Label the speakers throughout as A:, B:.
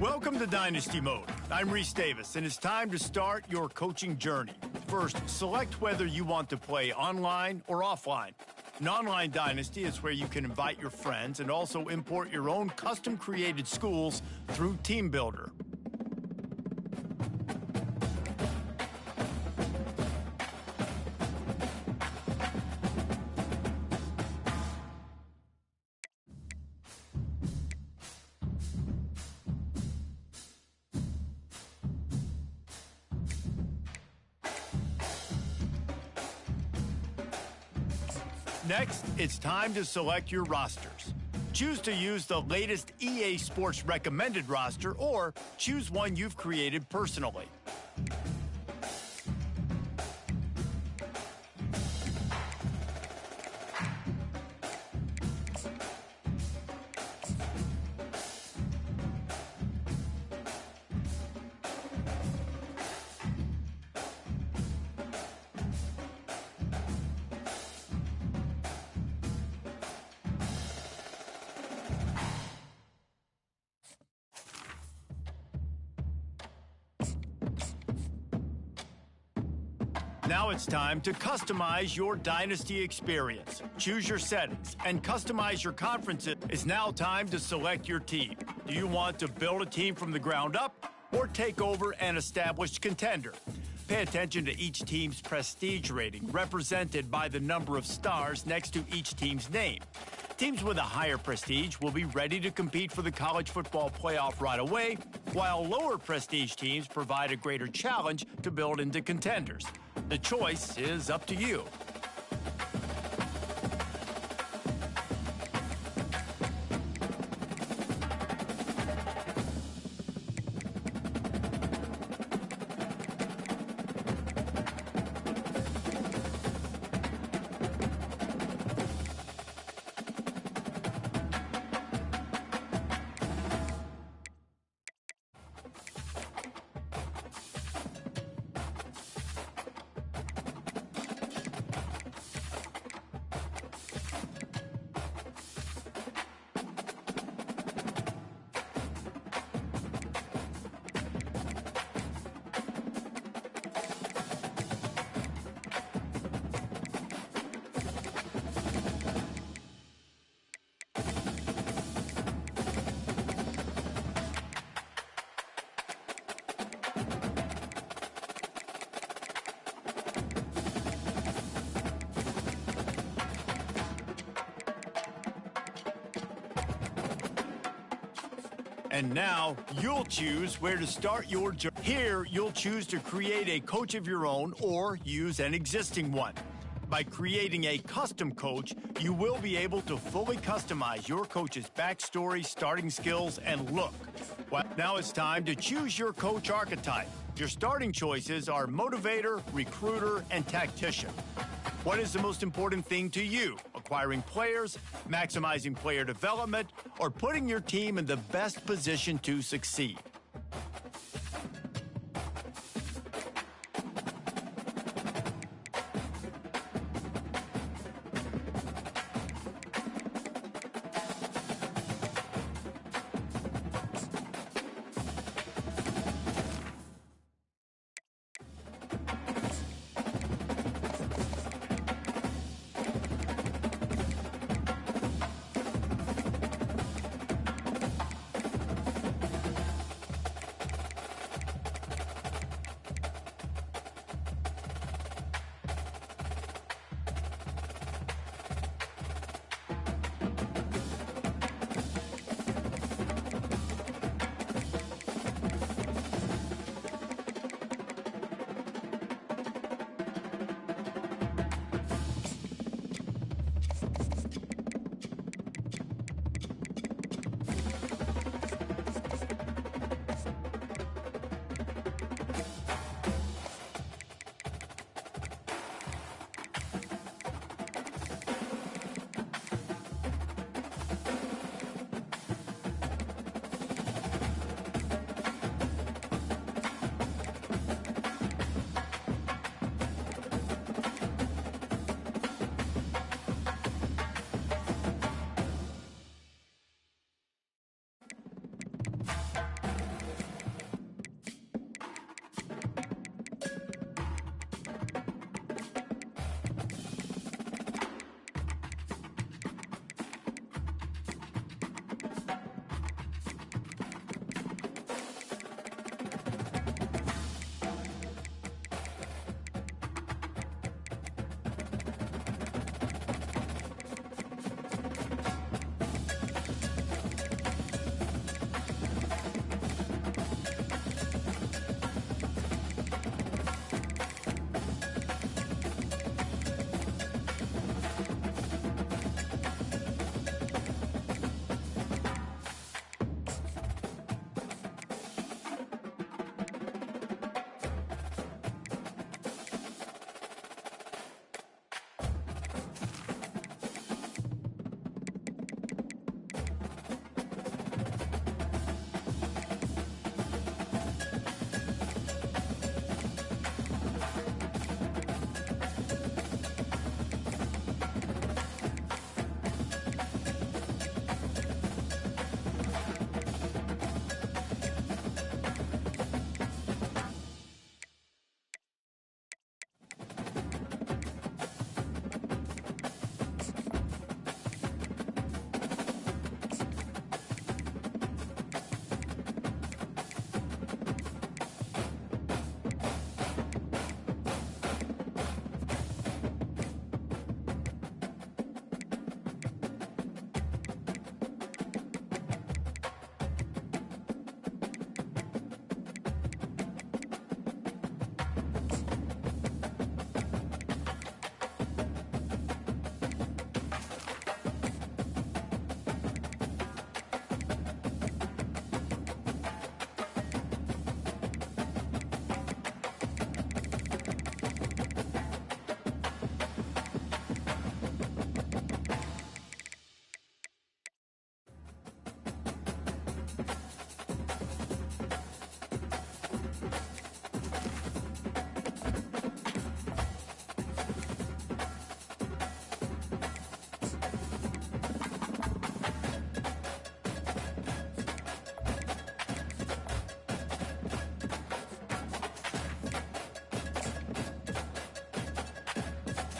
A: Welcome to Dynasty Mode. I'm Reese Davis, and it's time to start your coaching journey. First, select whether you want to play online or offline. An online dynasty is where you can invite your friends and also import your own custom-created schools through TeamBuildr. Next, it's time to select your rosters. Choose to use the latest EA Sports recommended roster or choose one you've created personally. Now it's time to customize your Dynasty experience. Choose your settings and customize your conferences. It's now time to select your team. Do you want to build a team from the ground up or take over an established contender? Pay attention to each team's prestige rating, represented by the number of stars next to each team's name. Teams with a higher prestige will be ready to compete for the college football playoff right away, while lower prestige teams provide a greater challenge to build into contenders. The choice is up to you. And now, you'll choose where to start your journey. Here, you'll choose to create a coach of your own or use an existing one. By creating a custom coach, you will be able to fully customize your coach's backstory, starting skills, and look. Well, now it's time to choose your coach archetype. Your starting choices are motivator, recruiter, and tactician. What is the most important thing to you? Acquiring players, maximizing player development, or putting your team in the best position to succeed?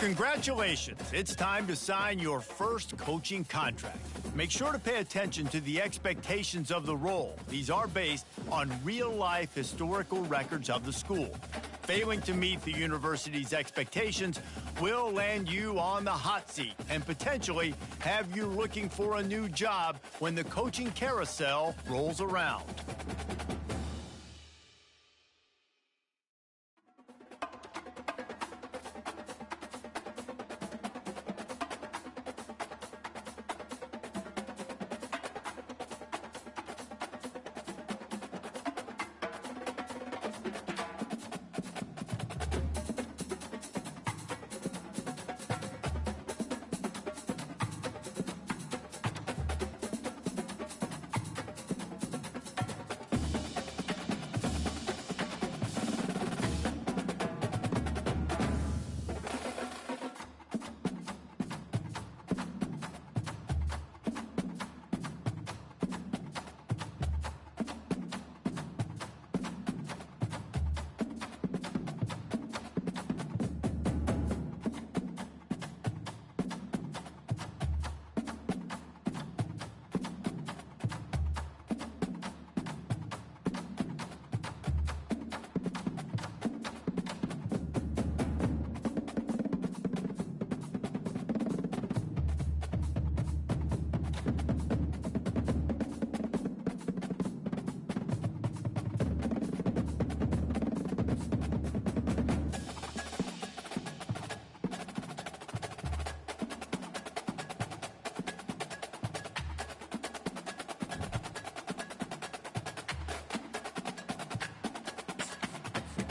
A: Congratulations, it's time to sign your first coaching contract. Make sure to pay attention to the expectations of the role. These are based on real-life historical records of the school. Failing to meet the university's expectations will land you on the hot seat and potentially have you looking for a new job when the coaching carousel rolls around.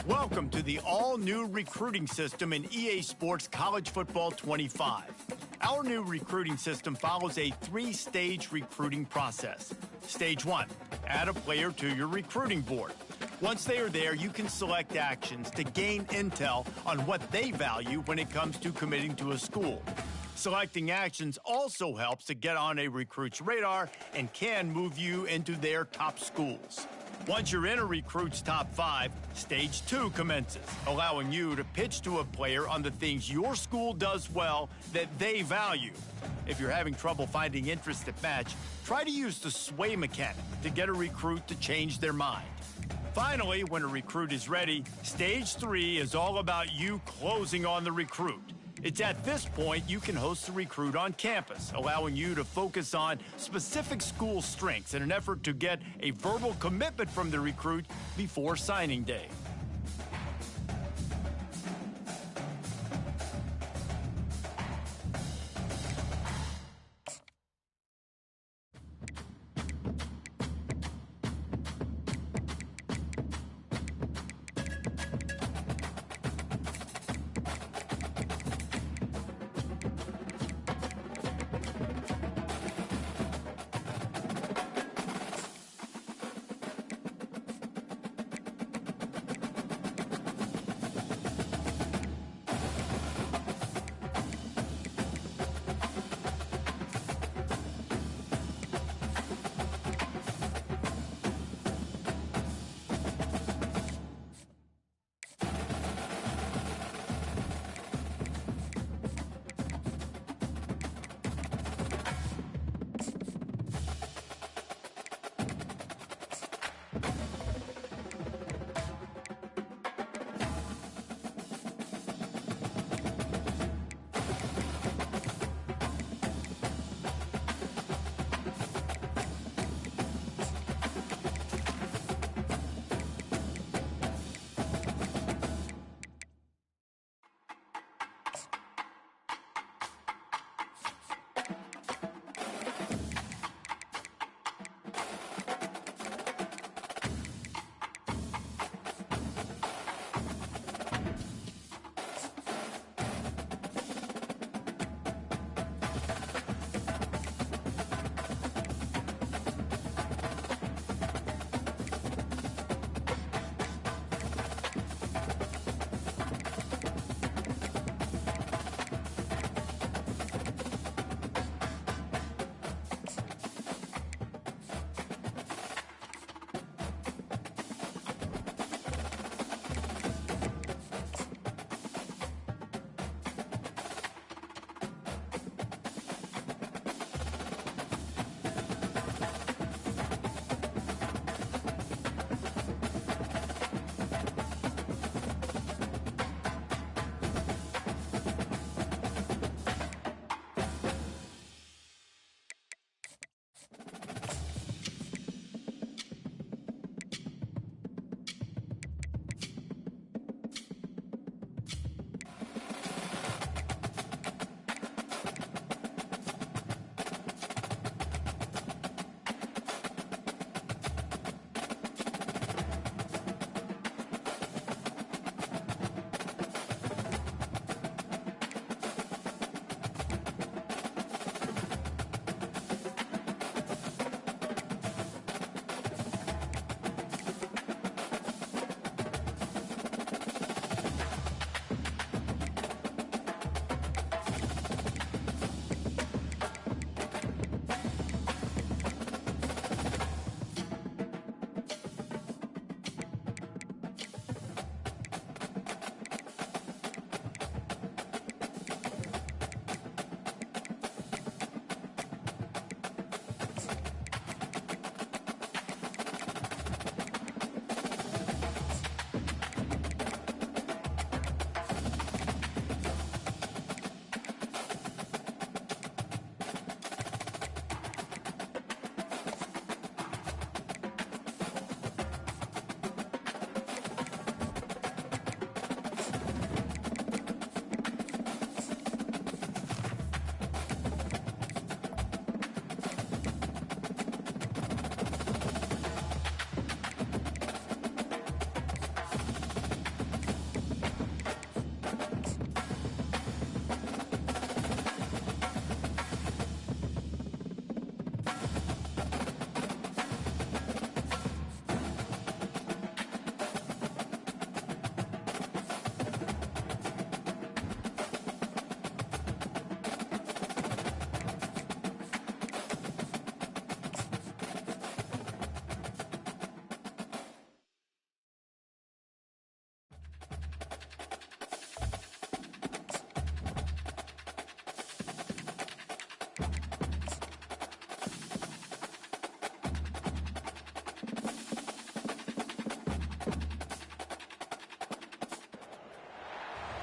A: Welcome to the all-new recruiting system in EA Sports College Football 25. Our new recruiting system follows a three-stage recruiting process. Stage 1, add a player to your recruiting board. Once they are there, you can select actions to gain intel on what they value when it comes to committing to a school. Selecting actions also helps to get on a recruit's radar and can move you into their top schools. Once you're in a recruit's top 5, Stage 2 commences, allowing you to pitch to a player on the things your school does well that they value. If you're having trouble finding interest that match, try to use the sway mechanic to get a recruit to change their mind. Finally, when a recruit is ready, Stage 3 is all about you closing on the recruit. It's at this point you can host the recruit on campus, allowing you to focus on specific school strengths in an effort to get a verbal commitment from the recruit before signing day.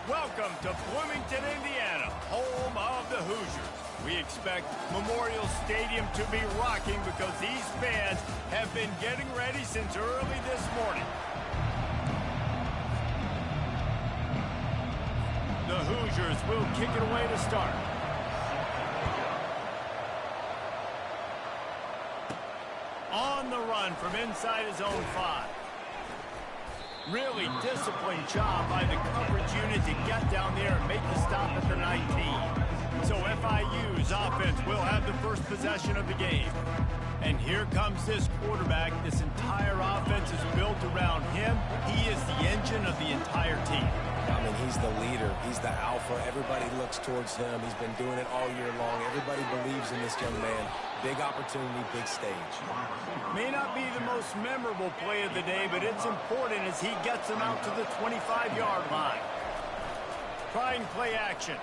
A: Welcome to Bloomington, Indiana, home of the Hoosiers. We expect Memorial Stadium to be rocking because these fans have been getting ready since early this morning. The Hoosiers will kick it away to start. On the run from inside his own 5. Really disciplined job by the coverage unit to get down there and make the stop at the 19. So FIU's offense will have the first possession of the game. And here comes this quarterback. This entire offense is built around him. He is the engine of the entire team.
B: I mean, he's the leader. He's the alpha. Everybody looks towards him. He's been doing it all year long. Everybody believes in this young man. Big opportunity, big stage.
A: May not be the most memorable play of the day, but it's important as he gets them out to the 25-yard line. Trying play action.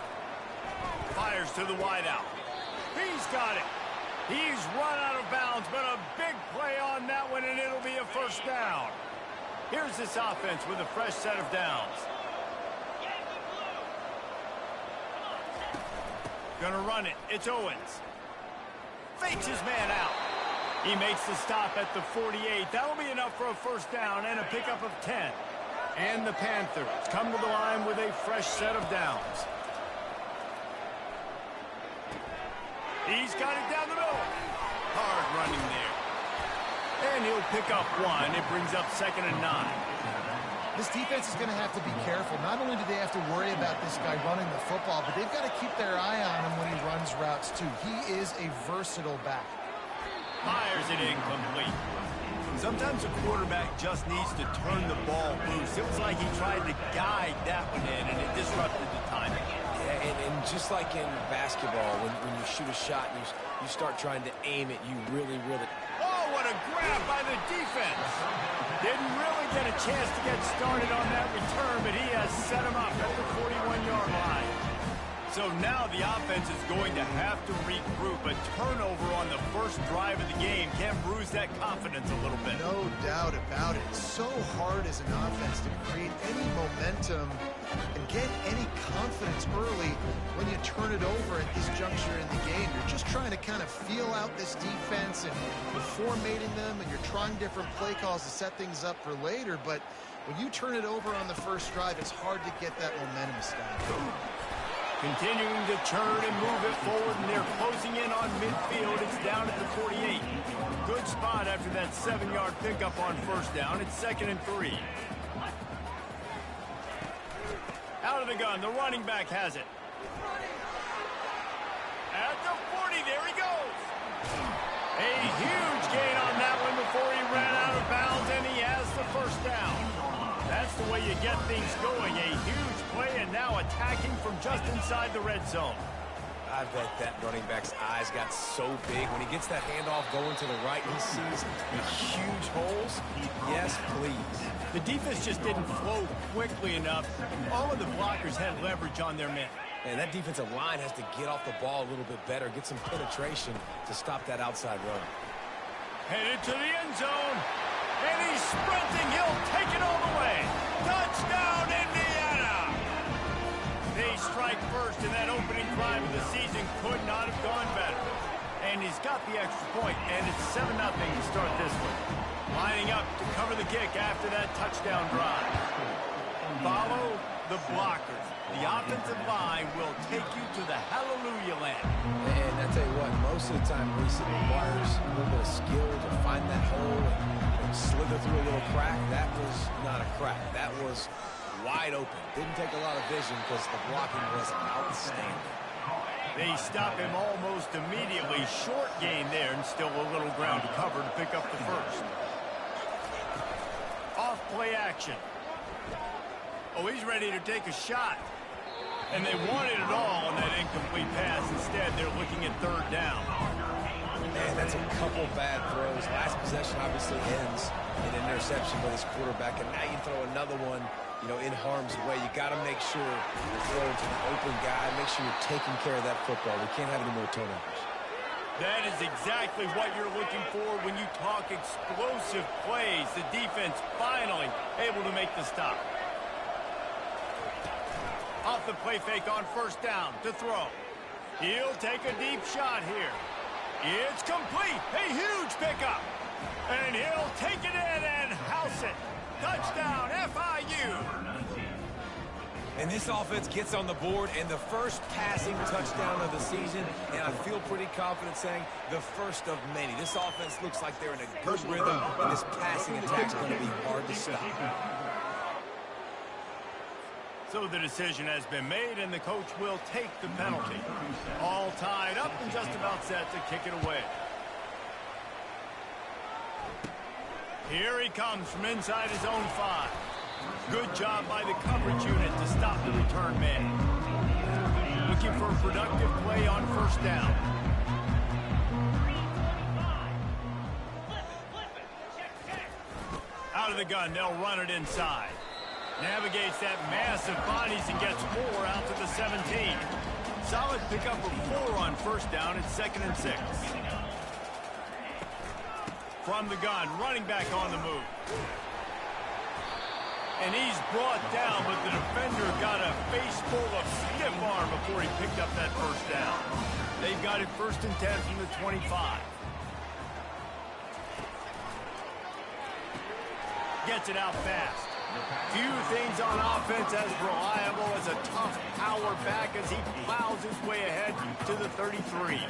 A: Fires to the wideout. He's got it. He's run out of bounds, but a big play on that one, and it'll be a first down. Here's this offense with a fresh set of downs. Gonna run it. It's Owens. Fakes his man out. He makes the stop at the 48. That'll be enough for a first down and a pickup of 10. And the Panthers come to the line with a fresh set of downs. He's got it down the middle. Hard running there. And he'll pick up 1. It brings up 2nd and 9.
C: This defense is going to have to be careful. Not only do they have to worry about this guy running the football, but they've got to keep their eye on him when he runs routes, too. He is a versatile back.
A: Fires it incomplete. Sometimes a quarterback just needs to turn the ball loose. It was like he tried to guide that one in, and it disrupted the timing.
B: Yeah, and just like in basketball, when you shoot a shot and you start trying to aim it, you really...
A: Oh, what a grab by the defense. Didn't really get a chance to get started on that return, but he has set him up at the 41-yard line. So now the offense is going to have to regroup. A turnover on the first drive of the game can bruise that confidence a little bit.
C: No doubt about it. It's so hard as an offense to create any momentum and get any confidence early when you turn it over at this juncture in the game. You're just trying to kind of feel out this defense, and you're formatting them, and you're trying different play calls to set things up for later. But when you turn it over on the first drive, it's hard to get that momentum started.
A: Continuing to turn and move it forward, and they're closing in on midfield. It's down at the 48. Good spot after that 7-yard pickup on first down. It's 2nd and 3. Out of the gun, the running back has it. At the 40, there he goes. A huge gain on that one before he ran out of bounds, and he has the first down. That's the way you get things going. A huge play, and now attacking from just inside the red zone.
B: I bet that running back's eyes got so big. When he gets that handoff going to the right, he sees the huge holes. Yes, please.
A: The defense just didn't flow quickly enough. All of the blockers had leverage on their men.
B: And that defensive line has to get off the ball a little bit better, get some penetration to stop that outside run.
A: Headed to the end zone. And he's sprinting. He'll take it all the way. Touchdown, Indiana! They strike first, and that opening drive of the season could not have gone better. And he's got the extra point, and it's 7-0 to start this one. Lining up to cover the kick after that touchdown drive. Follow the blockers. The offensive line will take you to the hallelujah land.
B: And I tell you what, most of the time, Reese, it requires a little bit of skill to find that hole and slither through a little crack. That was not a crack. That was wide open. Didn't take a lot of vision because the blocking was outstanding.
A: They stop him almost immediately. Short gain there, and still a little ground to cover to pick up the first. Off play action. Oh, he's ready to take a shot. And they wanted it all on that incomplete pass. Instead, they're looking at 3rd down.
B: Man, that's a couple bad throws. Last possession obviously ends in an interception by this quarterback, and now you throw another one, in harm's way. You got to make sure you're throwing to the open guy. Make sure you're taking care of that football. We can't have any more turnovers.
A: That is exactly what you're looking for when you talk explosive plays. The defense finally able to make the stop. Off the play fake on first down to throw. He'll take a deep shot here. It's complete. A huge pickup. And he'll take it in and house it. Touchdown, FIU.
B: And this offense gets on the board, and the first passing touchdown of the season, and I feel pretty confident saying the first of many. This offense looks like they're in a good rhythm, and this passing attack's going to be hard to stop.
A: So the decision has been made, and the coach will take the penalty. All tied up and just about set to kick it away. Here he comes from inside his own 5. Good job by the coverage unit to stop the return man. Looking for a productive play on first down. Out of the gun, they'll run it inside. Navigates that massive bodies and gets 4 out to the 17. Solid pickup of 4 on first down. It's 2nd and 6. From the gun, running back on the move. And he's brought down, but the defender got a face full of stiff arm before he picked up that first down. They've got it 1st and 10 from the 25. Gets it out fast. Few things on offense as reliable as a tough power back as he plows his way ahead to the 33.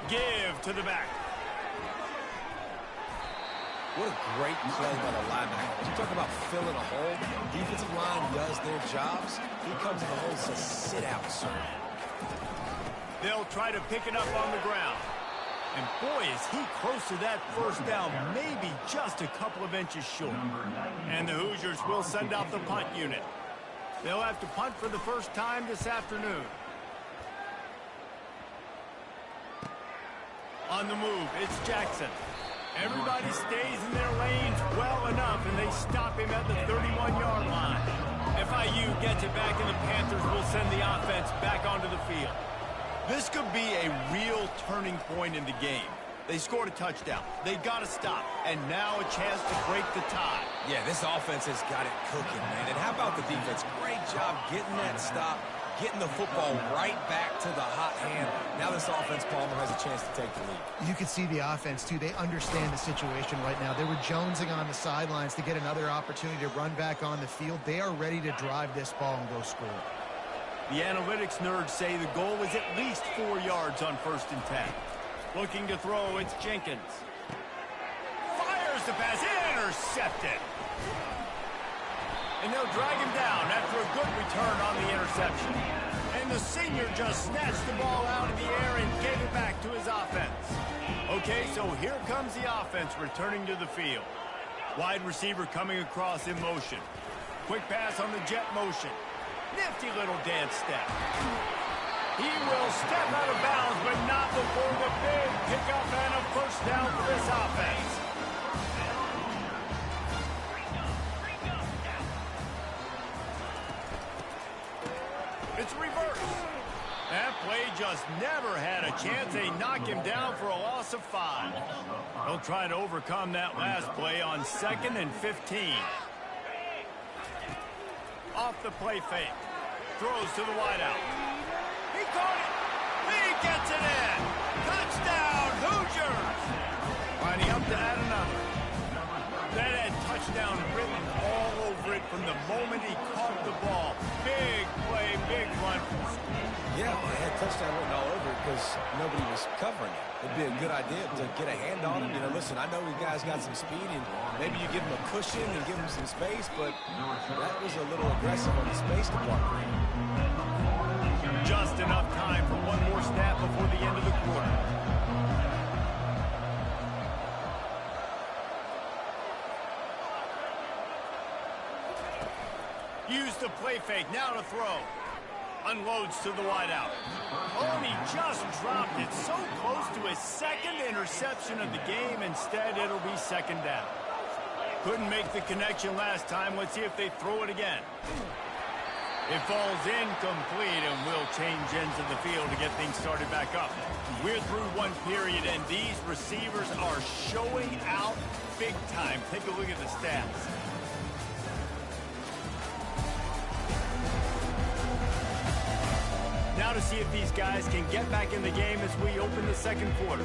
A: Give to the back.
B: What a great play by the linebacker. You talk about filling a hole. Defensive line does their jobs. He comes in the hole and says, sit out, sir.
A: They'll try to pick it up on the ground. And boy, is he close to that first down, maybe just a couple of inches short. And the Hoosiers will send out the punt unit. They'll have to punt for the first time this afternoon. On the move, it's Jackson. Everybody stays in their lanes well enough, and they stop him at the 31-yard line. FIU gets it back, and the Panthers will send the offense back onto the field. This could be a real turning point in the game. They scored a touchdown. They got to stop, and now a chance to break the tie.
B: Yeah, this offense has got it cooking, man. And how about the defense? Great job getting that stop, getting the football right back to the hot hand. Now this offense, Palmer, has a chance to take the lead.
C: You can see the offense, too. They understand the situation right now. They were jonesing on the sidelines to get another opportunity to run back on the field. They are ready to drive this ball and go score.
A: The analytics nerds say the goal is at least 4 yards on 1st and 10. Looking to throw, it's Jenkins. Fires the pass, intercepted. And they'll drag him down after a good return on the interception. And the senior just snatched the ball out of the air and gave it back to his offense. Okay, so here comes the offense returning to the field. Wide receiver coming across in motion. Quick pass on the jet motion. Nifty little dance step. He will step out of bounds, but not before the big pickup and a first down for this offense. It's reverse. That play just never had a chance. They knock him down for a loss of 5. They'll try to overcome that last play on 2nd and 15. Off the play fake. Throws to the wideout. He caught it. He gets it in. Touchdown, Hoosiers. Lining up to add another. That had touchdown written all over it from the moment he caught the ball. Big play, big run.
B: Yeah, they had touchdown written all over it because nobody was covering it. It'd be a good idea to get a hand on him. You know, listen, I know you guys got some speed, and maybe you give him a cushion and give him some space, but that was a little aggressive on the space department.
A: Just enough time for one more snap before the end of the quarter. Use the play fake, now to throw. Unloads to the wideout. Oh, and he just dropped it so close to his 2nd interception of the game. Instead, it'll be 2nd down. Couldn't make the connection last time. Let's see if they throw it again. It falls incomplete, and we'll change ends of the field to get things started back up. We're through one period, and these receivers are showing out big time. Take a look at the stats. Now to see if these guys can get back in the game as we open the second quarter.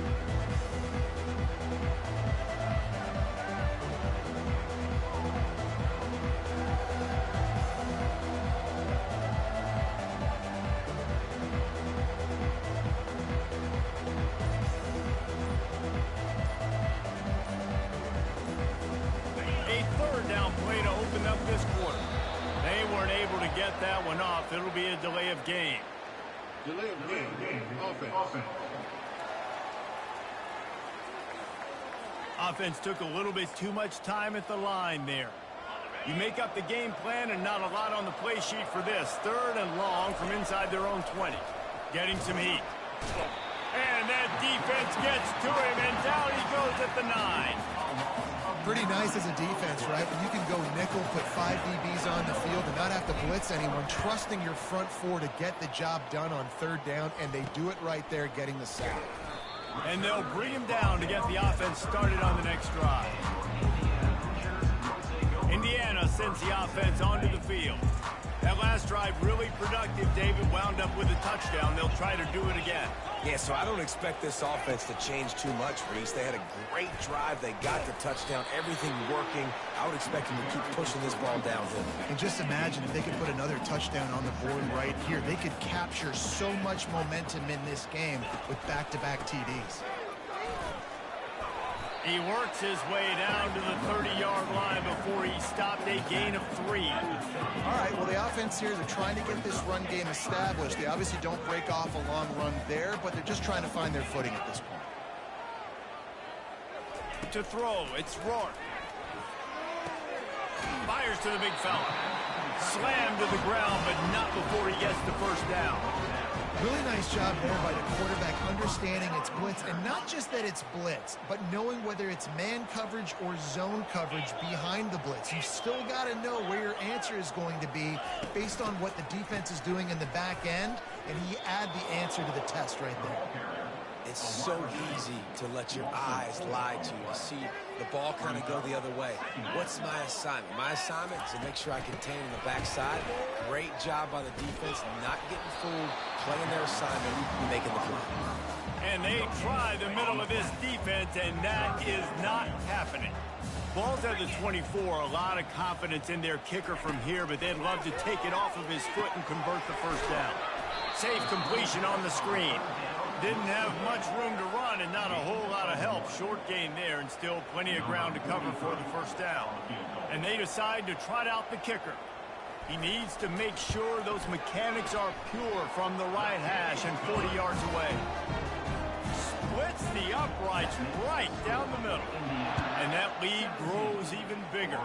A: That one off. It'll be a delay of game.
D: Delay of game. Offense.
A: Offense took a little bit too much time at the line there. You make up the game plan and not a lot on the play sheet for this. 3rd and long from inside their own 20. Getting some heat. And that defense gets to him, and down he goes at the 9.
C: Pretty nice as a defense, right? When you can go nickel, put 5 DBs on the field and not have to blitz anyone, trusting your front 4 to get the job done on 3rd down, and they do it right there, getting the sack.
A: And they'll bring him down to get the offense started on the next drive. Indiana sends the offense onto the field. That last drive really productive. David wound up with a touchdown. They'll try to do it again.
B: Yeah, so I don't expect this offense to change too much, Reese. They had a great drive. They got the touchdown. Everything working. I would expect them to keep pushing this ball downhill.
C: And just imagine if they could put another touchdown on the board right here. They could capture so much momentum in this game with back-to-back TDs.
A: He works his way down to the 30-yard line before he stopped, a gain of 3.
C: All right, well, the offense here, they're trying to get this run game established. They obviously don't break off a long run there, but they're just trying to find their footing at this point.
A: To throw, it's Rourke. Fires to the big fella. Slammed to the ground, but not before he gets the first down.
C: Really nice job there by the quarterback understanding it's blitz, and not just that it's blitz, but knowing whether it's man coverage or zone coverage behind the blitz. You still got to know where your answer is going to be based on what the defense is doing in the back end, and he add the answer to the test right there.
B: It's so easy to let your eyes lie to you, to see the ball kind of go the other way. What's my assignment? My assignment is to make sure I contain on the backside. Great job by the defense, not getting fooled, playing their assignment, making the play.
A: And they try the middle of this defense, and that is not happening. Ball's at the 24, a lot of confidence in their kicker from here, but they'd love to take it off of his foot and convert the first down. Safe completion on the screen. Didn't have much room to run and not a whole lot of help. Short gain there and still plenty of ground to cover for the first down. And they decide to trot out the kicker. He needs to make sure those mechanics are pure from the right hash and 40 yards away. Splits the uprights right down the middle. And that lead grows even bigger.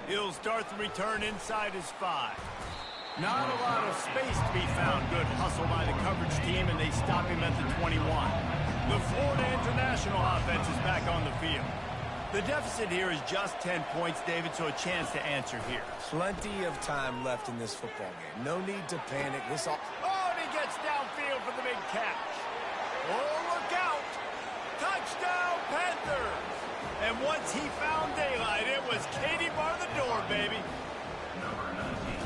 A: He'll start the return inside his 5. Not a lot of space to be found. Good hustle by the coverage team, and they stop him at the 21. The Florida International offense is back on the field. The deficit here is just 10 points, David, so a chance to answer here.
B: Plenty of time left in this football game. No need to panic. Oh,
A: and he gets downfield for the big catch. Oh, look out! Touchdown, Panthers! And once he found daylight, it was Katie bar the door, baby.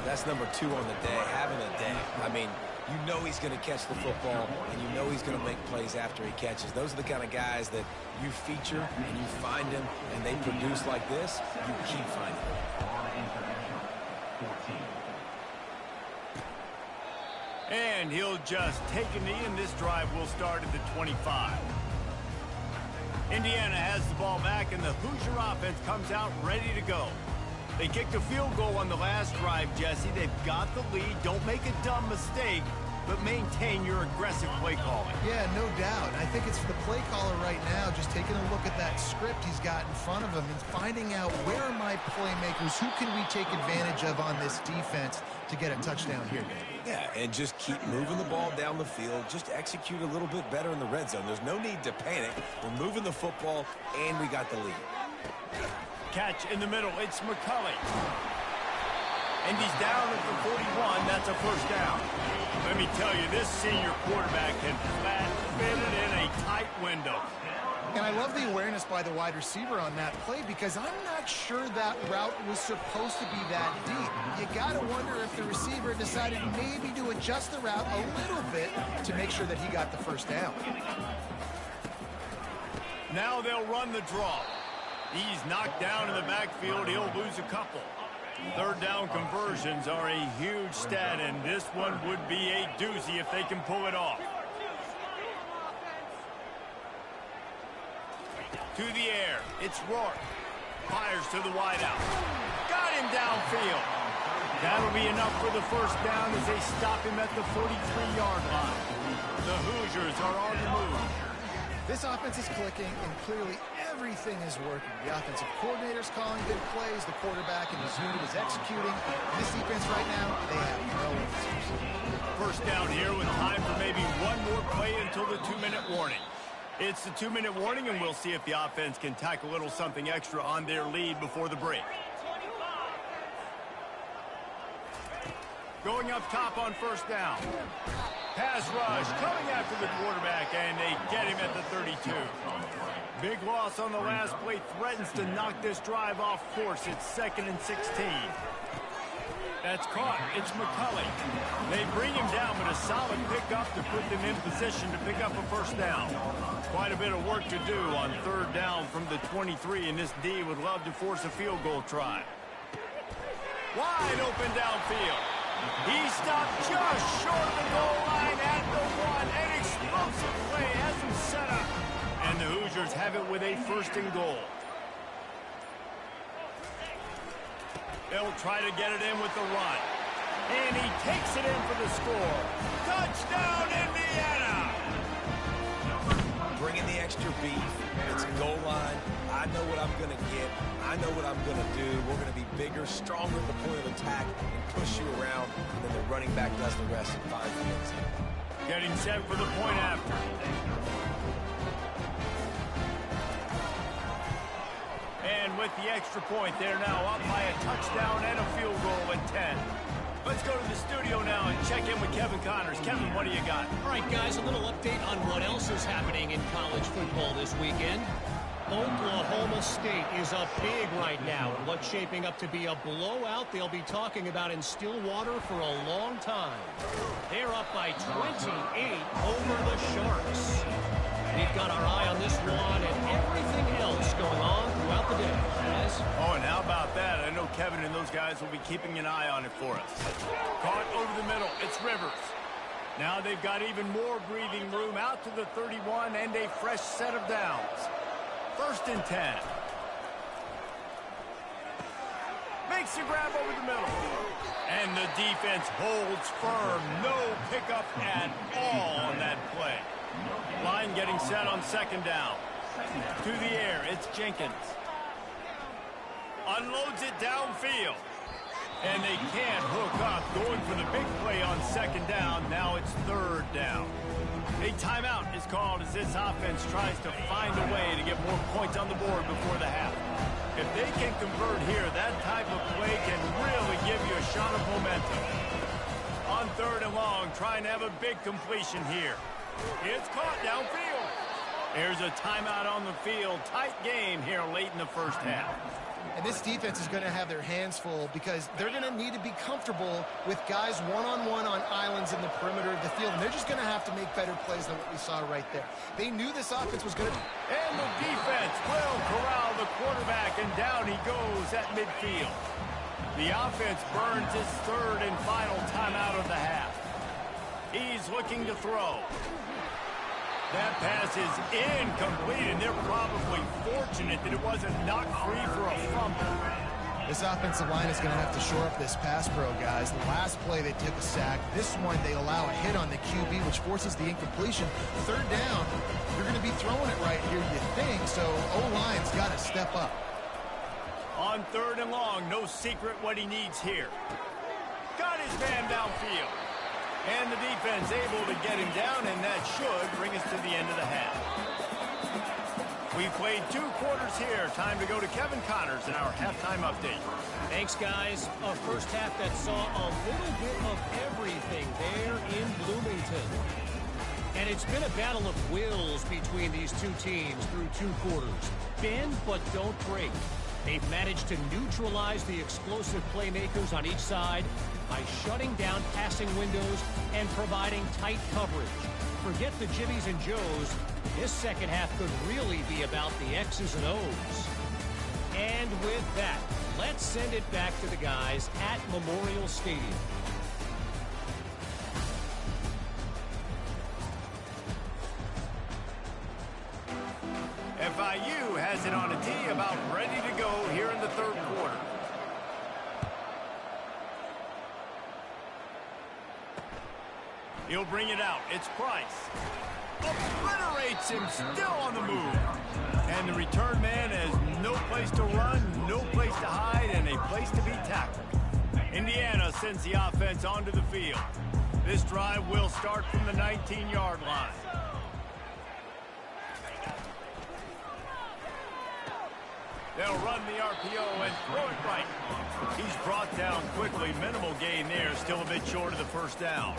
B: That's number 2 on the day, having a day. I mean, you know he's going to catch the football, and you know he's going to make plays after he catches. Those are the kind of guys that you feature, and you find them, and they produce like this, you keep finding them.
A: And he'll just take a knee, and this drive will start at the 25. Indiana has the ball back, and the Hoosier offense comes out ready to go. They kicked a field goal on the last drive, Jesse. They've got the lead. Don't make a dumb mistake, but maintain your aggressive play calling.
C: Yeah, no doubt. I think it's for the play caller right now, just taking a look at that script he's got in front of him and finding out where are my playmakers, who can we take advantage of on this defense to get a touchdown here, Dave?
B: Yeah, and just keep moving the ball down the field. Just execute a little bit better in the red zone. There's no need to panic. We're moving the football, and we got the lead.
A: Catch in the middle. It's McCulley. And he's down at the 41. That's a first down. Let me tell you, this senior quarterback can flat fit it in a tight window.
C: And I love the awareness by the wide receiver on that play because I'm not sure that route was supposed to be that deep. You got to wonder if the receiver decided maybe to adjust the route a little bit to make sure that he got the first down.
A: Now they'll run the draw. He's knocked down in the backfield. He'll lose a couple. Third down conversions are a huge stat, and this one would be a doozy if they can pull it off. To the air, it's Rourke. Fires to the wideout. Got him downfield. That'll be enough for the first down as they stop him at the 43-yard line. The Hoosiers are on the move.
C: This offense is clicking, and clearly everything is working. The offensive coordinator's calling good plays. The quarterback and his unit is executing. And this defense right now, they have no answers.
A: First down here with time for maybe one more play until the 2-minute warning. It's the 2-minute warning, and we'll see if the offense can tack a little something extra on their lead before the break. Going up top on first down. Pass rush coming after the quarterback, and they get him at the 32. Big loss on the last play threatens to knock this drive off course. It's 2nd and 16. That's caught. It's McCulley. They bring him down, but a solid pickup to put them in position to pick up a first down. Quite a bit of work to do on third down from the 23, and this D would love to force a field goal try. Wide open downfield. He stopped just short of the goal line at the 1. An explosive play has him set up. And the Hoosiers have it with a 1st and goal. They'll try to get it in with the run. And he takes it in for the score. Touchdown, Indiana!
B: Bringing the extra beef. It's goal line. I know what I'm going to get. I know what I'm going to do. We're going to be bigger, stronger at the point of attack, and push you around. And then the running back does the rest and finds the end zone.
A: Getting set for the point after. And with the extra point, they're now up by a touchdown and a field goal at 10. Let's go to the studio now and check in with Kevin Connors. Kevin, what do you got?
E: All right, guys, a little update on what else is happening in college football this weekend. Oklahoma State is up big right now. What's shaping up to be a blowout they'll be talking about in Stillwater for a long time. They're up by 28 over the Sharks. We've got our eye on this one and everything else going on throughout the day. Guys?
A: Oh, and how about that? I know Kevin and those guys will be keeping an eye on it for us. Caught over the middle. It's Rivers. Now they've got even more breathing room out to the 31 and a fresh set of downs. 1st and 10. Makes the grab over the middle. And the defense holds firm. No pickup at all on that play. Line getting set on 2nd down. To the air, it's Jenkins. Unloads it downfield. And they can't hook up. Going for the big play on 2nd down. Now it's 3rd down. A timeout is called as this offense tries to find a way to get more points on the board before the half. If they can convert here, that type of play can really give you a shot of momentum. On 3rd and long, trying to have a big completion here. It's caught downfield. There's a timeout on the field. Tight game here late in the first half.
C: And this defense is going to have their hands full because they're going to need to be comfortable with guys one-on-one on islands in the perimeter of the field. And they're just going to have to make better plays than what we saw right there. They knew this offense was going to...
A: And the defense will corral the quarterback, and down he goes at midfield. The offense burns his 3rd and final timeout of the half. He's looking to throw. That pass is incomplete, and they're probably fortunate that it wasn't knocked free for a fumble.
C: This offensive line is going to have to shore up this pass pro, guys. The last play they took a sack. This one they allow a hit on the QB, which forces the incompletion. 3rd down, you're going to be throwing it right here, you think, so O-line's got to step up.
A: On 3rd and long, no secret what he needs here. Got his man downfield. And the defense able to get him down, and that should bring us to the end of the half. We played 2 quarters here. Time to go to Kevin Connors in our halftime update.
E: Thanks, guys. A first half that saw a little bit of everything there in Bloomington. And it's been a battle of wills between these two teams through 2 quarters. Bend but don't break. They've managed to neutralize the explosive playmakers on each side by shutting down passing windows and providing tight coverage. Forget the Jimmies and Joes. This second half could really be about the X's and O's. And with that, let's send it back to the guys at Memorial Stadium.
A: FIU has it on a tee, about ready to go here in the 3rd quarter. He'll bring it out. It's Price. Obliterates him, still on the move. And the return man has no place to run, no place to hide, and a place to be tackled. Indiana sends the offense onto the field. This drive will start from the 19-yard line. They'll run the RPO and throw it right. He's brought down quickly. Minimal gain there. Still a bit short of the 1st down.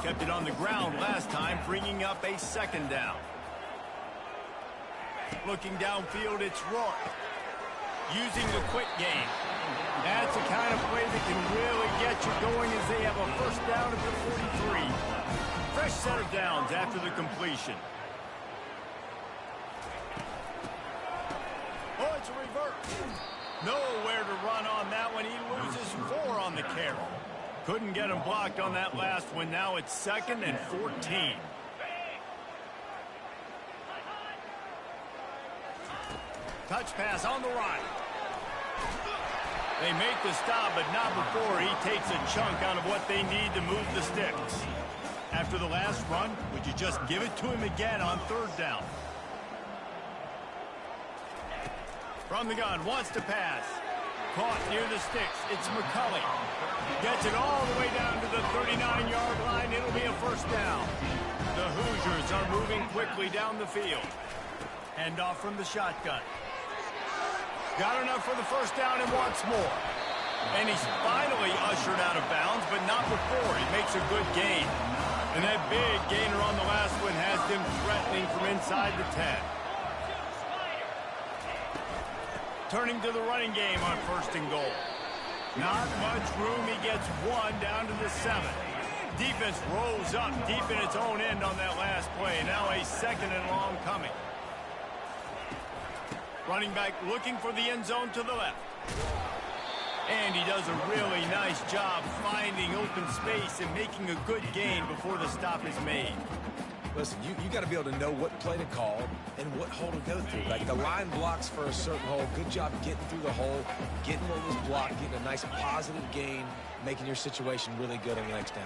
A: Kept it on the ground last time, bringing up a 2nd down. Looking downfield, it's Rourke. Using the quick game. That's the kind of play that can really get you going as they have a 1st down at the 43. Fresh set of downs after the completion. Oh, it's a reverse. Nowhere to run on that one. He loses 4 on the carry. Couldn't get him blocked on that last one. Now it's 2nd and 14. Touch pass on the right. They make the stop, but not before he takes a chunk out of what they need to move the sticks. After the last run, would you just give it to him again on 3rd down? From the gun, wants to pass. Caught near the sticks. It's McCulley. Gets it all the way down to the 39-yard line. It'll be a 1st down. The Hoosiers are moving quickly down the field. Handoff from the shotgun. Got enough for the 1st down and wants more. And he's finally ushered out of bounds, but not before. He makes a good gain. And that big gainer on the last one has them threatening from inside the 10. Turning to the running game on 1st and goal. Not much room. He gets 1 down to the 7. Defense rolls up deep in its own end on that last play. Now a 2nd and long coming. Running back looking for the end zone to the left. And he does a really nice job finding open space and making a good gain before the stop is made.
B: Listen, you got to be able to know what play to call and what hole to go through. Like the line blocks for a certain hole. Good job getting through the hole, getting what was blocked, getting a nice positive gain, making your situation really good on the next down.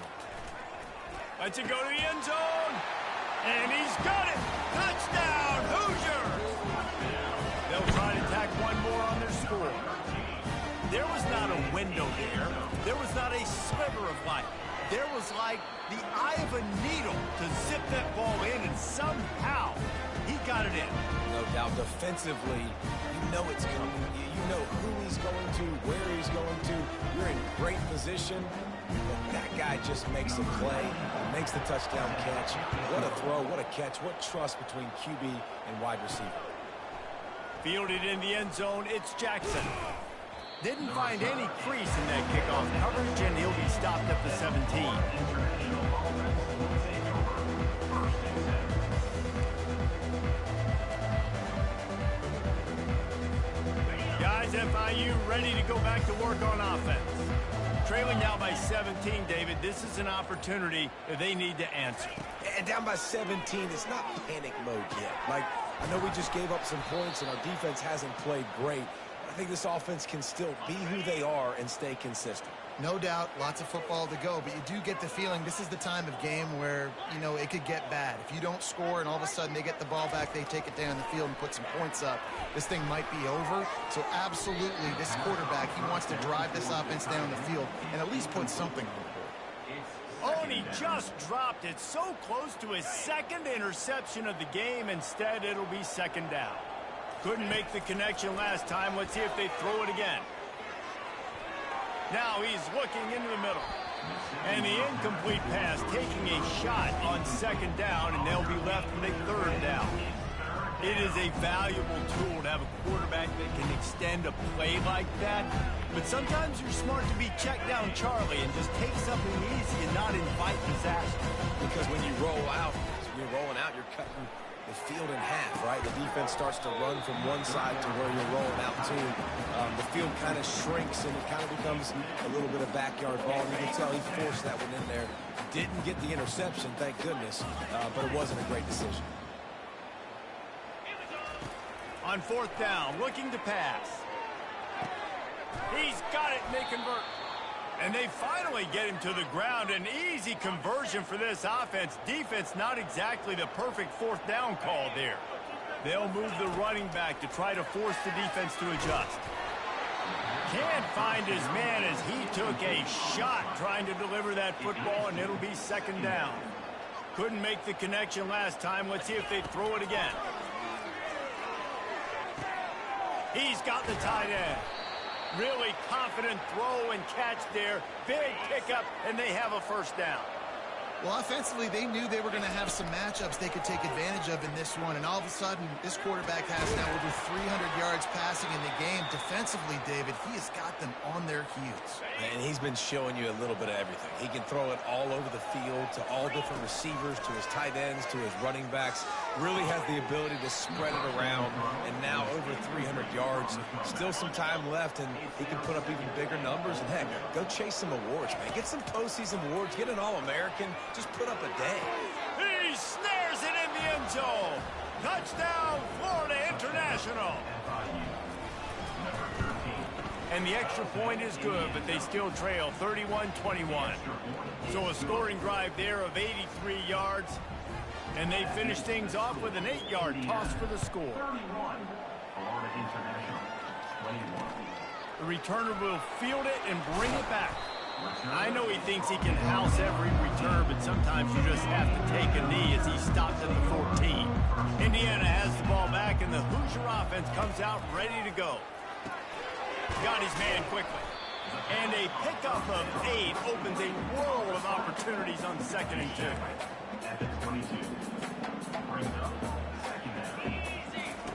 A: Lets it go to the end zone. And he's got it. Touchdown, Hoosiers. They'll try to tack one more on their score. There was not a window there. There was not a sliver of light. There was like the eye of a needle to zip that ball in, and somehow he got it in.
B: No doubt. Defensively, you know it's coming. You know who he's going to, where he's going to. You're in great position. But that guy just makes a play, makes the touchdown catch. What a throw, what a catch, what trust between QB and wide receiver.
A: Fielded in the end zone, it's Jackson. Didn't find any crease in that kickoff coverage, and he'll be stopped at the 17. Guys, FIU ready to go back to work on offense. Trailing now by 17, David. This is an opportunity that they need to answer.
B: And down by 17, it's not panic mode yet. Like, I know we just gave up some points, and our defense hasn't played great. I think this offense can still be who they are and stay consistent.
C: No doubt, lots of football to go, but you do get the feeling this is the time of game where, you know, it could get bad. If you don't score and all of a sudden they get the ball back, they take it down the field and put some points up, this thing might be over. So absolutely, this quarterback, he wants to drive this offense down the field and at least put something on the board.
A: Oh, and he just dropped it so close to his 2nd interception of the game. Instead, it'll be 2nd down. Couldn't make the connection last time. Let's see if they throw it again. Now he's looking into the middle. And the incomplete pass taking a shot on second down, and they'll be left with a third down. It is a valuable tool to have a quarterback that can extend a play like that. But sometimes you're smart to be check down Charlie and just take something easy and not invite disaster.
B: Because when you roll out, you're cutting the field in half, right? The defense starts to run from one side to where you're rolling out to. The field kind of shrinks and it kind of becomes a little bit of backyard ball. You can tell he forced that one in there. Didn't get the interception, thank goodness, but it wasn't a great decision.
A: On fourth down, looking to pass. He's got it, and they convert. And they finally get him to the ground. An easy conversion for this offense. Defense, not exactly the perfect fourth down call there. They'll move the running back to try to force the defense to adjust. Can't find his man as he took a shot trying to deliver that football, and it'll be second down. Couldn't make the connection last time. Let's see if they throw it again. He's got the tight end. Really confident throw and catch there. Big pickup, and they have a first down.
C: Well, offensively, they knew they were going to have some matchups they could take advantage of in this one, and all of a sudden, this quarterback has now over 300 yards passing in the game. Defensively, David, he has got them on their heels.
B: And he's been showing you a little bit of everything. He can throw it all over the field to all different receivers, to his tight ends, to his running backs. Really has the ability to spread it around, and now over 300 yards. Still some time left, and he can put up even bigger numbers. And heck, go chase some awards, man. Get some postseason awards. Get an All-American. Just put up a day.
A: He snares it in the end zone. Touchdown, Florida International. And the extra point is good, but they still trail 31-21. So a scoring drive there of 83 yards. And they finish things off with an 8-yard toss for the score. The returner will field it and bring it back. I know he thinks he can house every return, but sometimes you just have to take a knee as he stops at the 14. Indiana has the ball back, and the Hoosier offense comes out ready to go. Got his man quickly. And a pickup of 8 opens a world of opportunities on 2nd and 2.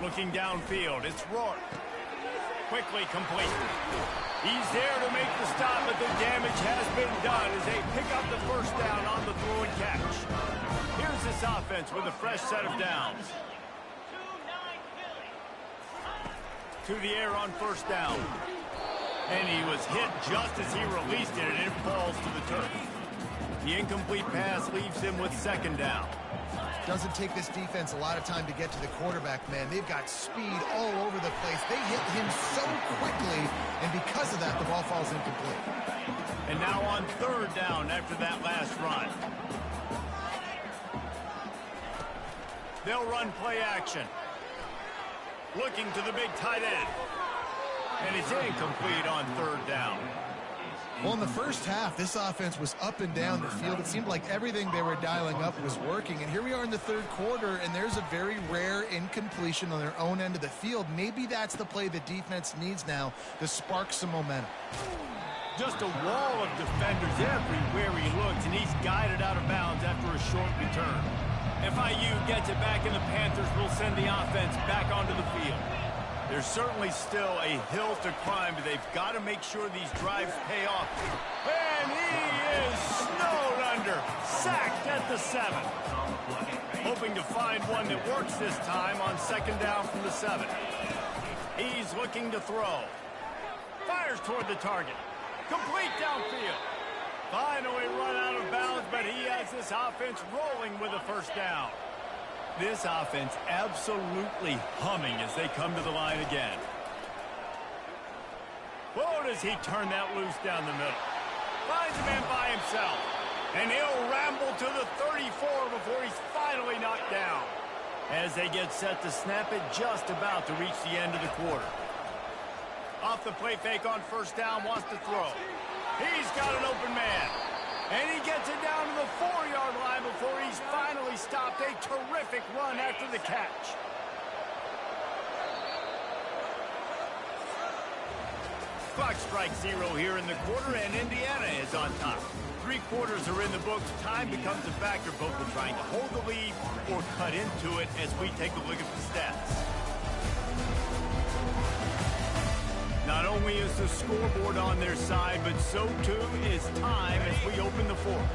A: Looking downfield, it's Rourke. Quickly complete. He's there to make the stop, but the damage has been done as they pick up the first down on the throw and catch. Here's this offense with a fresh set of downs. To the air on first down. And he was hit just as he released it, and it falls to the turf. The incomplete pass leaves him with second down.
C: Doesn't take this defense a lot of time to get to the quarterback, man. They've got speed all over the place. They hit him so quickly, and because of that, the ball falls incomplete.
A: And now on third down after that last run. They'll run play action. Looking to the big tight end. And it's incomplete on third down.
C: Well, in the first half, this offense was up and down the field. It seemed like everything they were dialing up was working. And here we are in the third quarter, and there's a very rare incompletion on their own end of the field. Maybe that's the play the defense needs now to spark some momentum.
A: Just a wall of defenders everywhere he looks, and he's guided out of bounds after a short return. FIU gets it back, and the Panthers will send the offense back onto the field. There's certainly still a hill to climb, but they've got to make sure these drives pay off. And he is snowed under, sacked at the 7. Hoping to find one that works this time on second down from the 7. He's looking to throw. Fires toward the target. Complete downfield. Finally run out of bounds, but he has this offense rolling with a first down. This offense absolutely humming as they come to the line again. Whoa, does he turn that loose down the middle. Finds a man by himself. And he'll ramble to the 34 before he's finally knocked down. As they get set to snap it, just about to reach the end of the quarter. Off the play fake on first down, wants to throw. He's got an open man. And he gets it down to the 4-yard line before he's finally stopped. A terrific run after the catch. Clock strikes 0 here in the quarter, and Indiana is on top. 3 quarters are in the books. Time becomes a factor, both in trying to hold the lead or cut into it as we take a look at the stats. Not only is the scoreboard on their side, but so too is time as we open the fourth.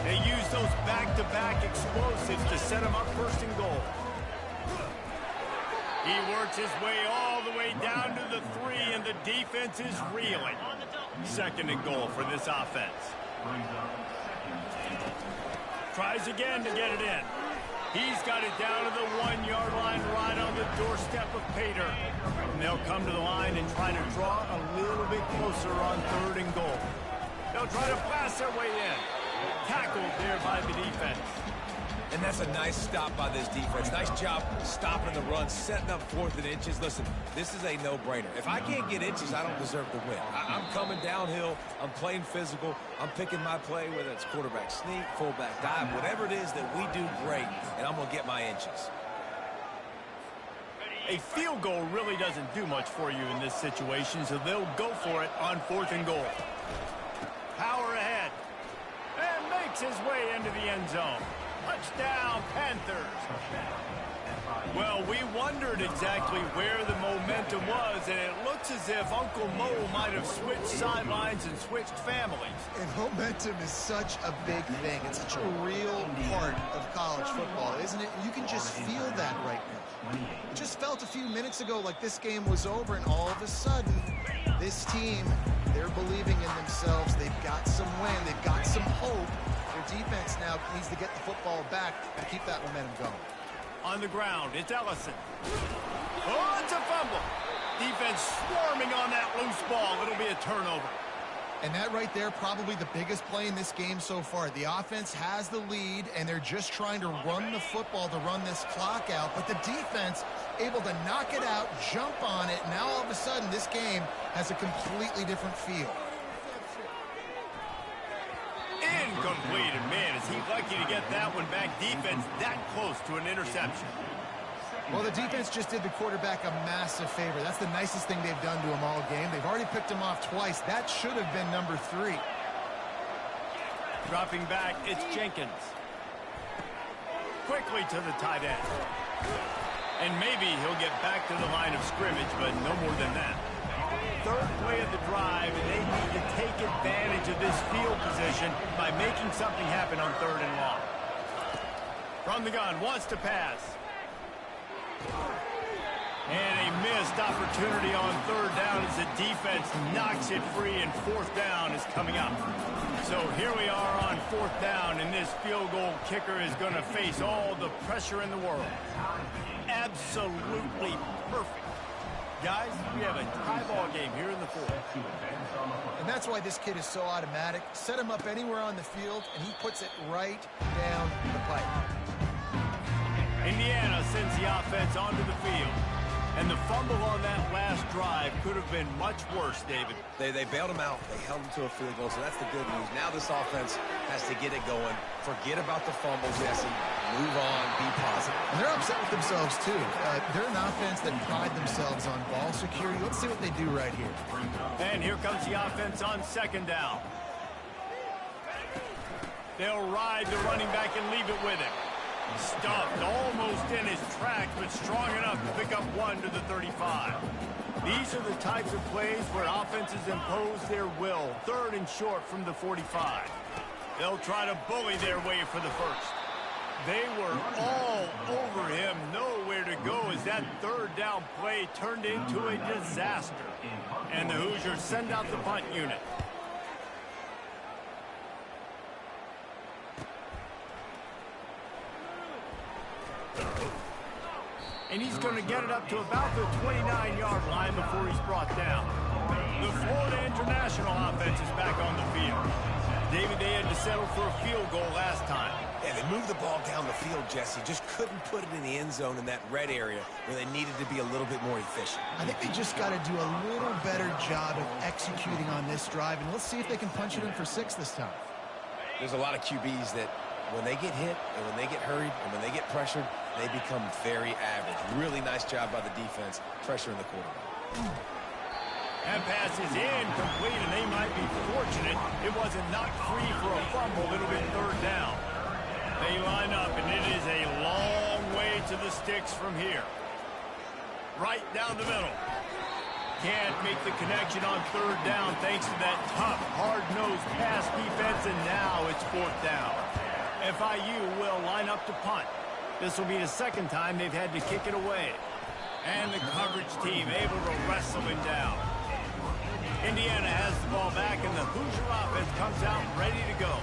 A: They use those back-to-back explosives to set them up first and goal. He works his way all the way down to the 3, and the defense is reeling. Second and goal for this offense. Tries again to get it in. He's got it down to the 1-yard line right on the doorstep of Pater. And they'll come to the line and try to draw a little bit closer on third and goal. They'll try to pass their way in. Tackled there by the defense.
B: And that's a nice stop by this defense. Nice job stopping the run, setting up 4th and inches. Listen, this is a no-brainer. If I can't get inches, I don't deserve to win. I'm coming downhill. I'm playing physical. I'm picking my play, whether it's quarterback sneak, fullback dive, whatever it is that we do great, and I'm going to get my inches.
A: A field goal really doesn't do much for you in this situation, so they'll go for it on 4th and goal. Power ahead. And makes his way into the end zone. Touchdown, Panthers. Well, we wondered exactly where the momentum was, and it looks as if Uncle Mo might have switched sidelines and switched families.
C: And momentum is such a big thing. It's such a real part of college football, isn't it? You can just feel that right now. It just felt a few minutes ago like this game was over, and all of a sudden, this team, they're believing in themselves. They've got some wind. They've got some hope. Their defense now needs to get the football back to keep that momentum going.
A: On the ground, it's Ellison. Oh, it's a fumble. Defense swarming on that loose ball. It'll be a turnover.
C: And that right there, probably the biggest play in this game so far. The offense has the lead, and they're just trying to run the football to run this clock out. But the defense able to knock it out, jump on it. Now all of a sudden, this game has a completely different feel.
A: Incomplete, and man, is he lucky to get that one back. Defense that close to an interception.
C: Well, the defense just did the quarterback a massive favor. That's the nicest thing they've done to him all game. They've already picked him off twice. That should have been number 3.
A: Dropping back, it's Jenkins. Quickly to the tight end. And maybe he'll get back to the line of scrimmage, but no more than that. Third play of the drive, and they need to take advantage of this field position by making something happen on 3rd and long. From the gun, wants to pass. And a missed opportunity on 3rd down as the defense knocks it free, and 4th down is coming up. So here we are on 4th down, and this field goal kicker is going to face all the pressure in the world. Absolutely perfect. Guys, we have a tie ball game here in the 4th.
C: And that's why this kid is so automatic. Set him up anywhere on the field, and he puts it right down the pipe.
A: Indiana sends the offense onto the field. And the fumble on that last drive could have been much worse, David.
B: They bailed him out. They held him to a field goal, so that's the good news. Now this offense has to get it going. Forget about the fumble, Jesse. Move on. Be positive.
C: And they're upset with themselves, too. They're an offense that pride themselves on ball security. Let's see what they do right here.
A: And here comes the offense on 2nd down. They'll ride the running back and leave it with him. Stuffed almost in his tracks, but strong enough to pick up 1 to the 35. These are the types of plays where offenses impose their will. 3rd and short from the 45. They'll try to bully their way for the first. They were all over him, nowhere to go as that 3rd down play turned into a disaster. And the Hoosiers send out the punt unit. And he's going to get it up to about the 29-yard line before he's brought down. The Florida International offense is back on the field. David, they had to settle for a field goal last time.
B: Yeah, they moved the ball down the field, Jesse. Just couldn't put it in the end zone in that red area where they needed to be a little bit more efficient.
C: I think they just got to do a little better job of executing on this drive, and let's see if they can punch it in for 6 this time.
B: There's a lot of QBs that when they get hit and when they get hurried and when they get pressured, they become very average. Really nice job by the defense, pressuring the quarterback.
A: That pass is incomplete, and they might be fortunate it wasn't knocked free for a fumble. It'll be third down. They line up, and it is a long way to the sticks from here. Right down the middle. Can't make the connection on third down thanks to that tough, hard-nosed pass defense, and now it's fourth down. FIU will line up to punt. This will be the second time they've had to kick it away. And the coverage team able to wrestle him down. Indiana has the ball back, and the Hoosier offense comes out ready to go.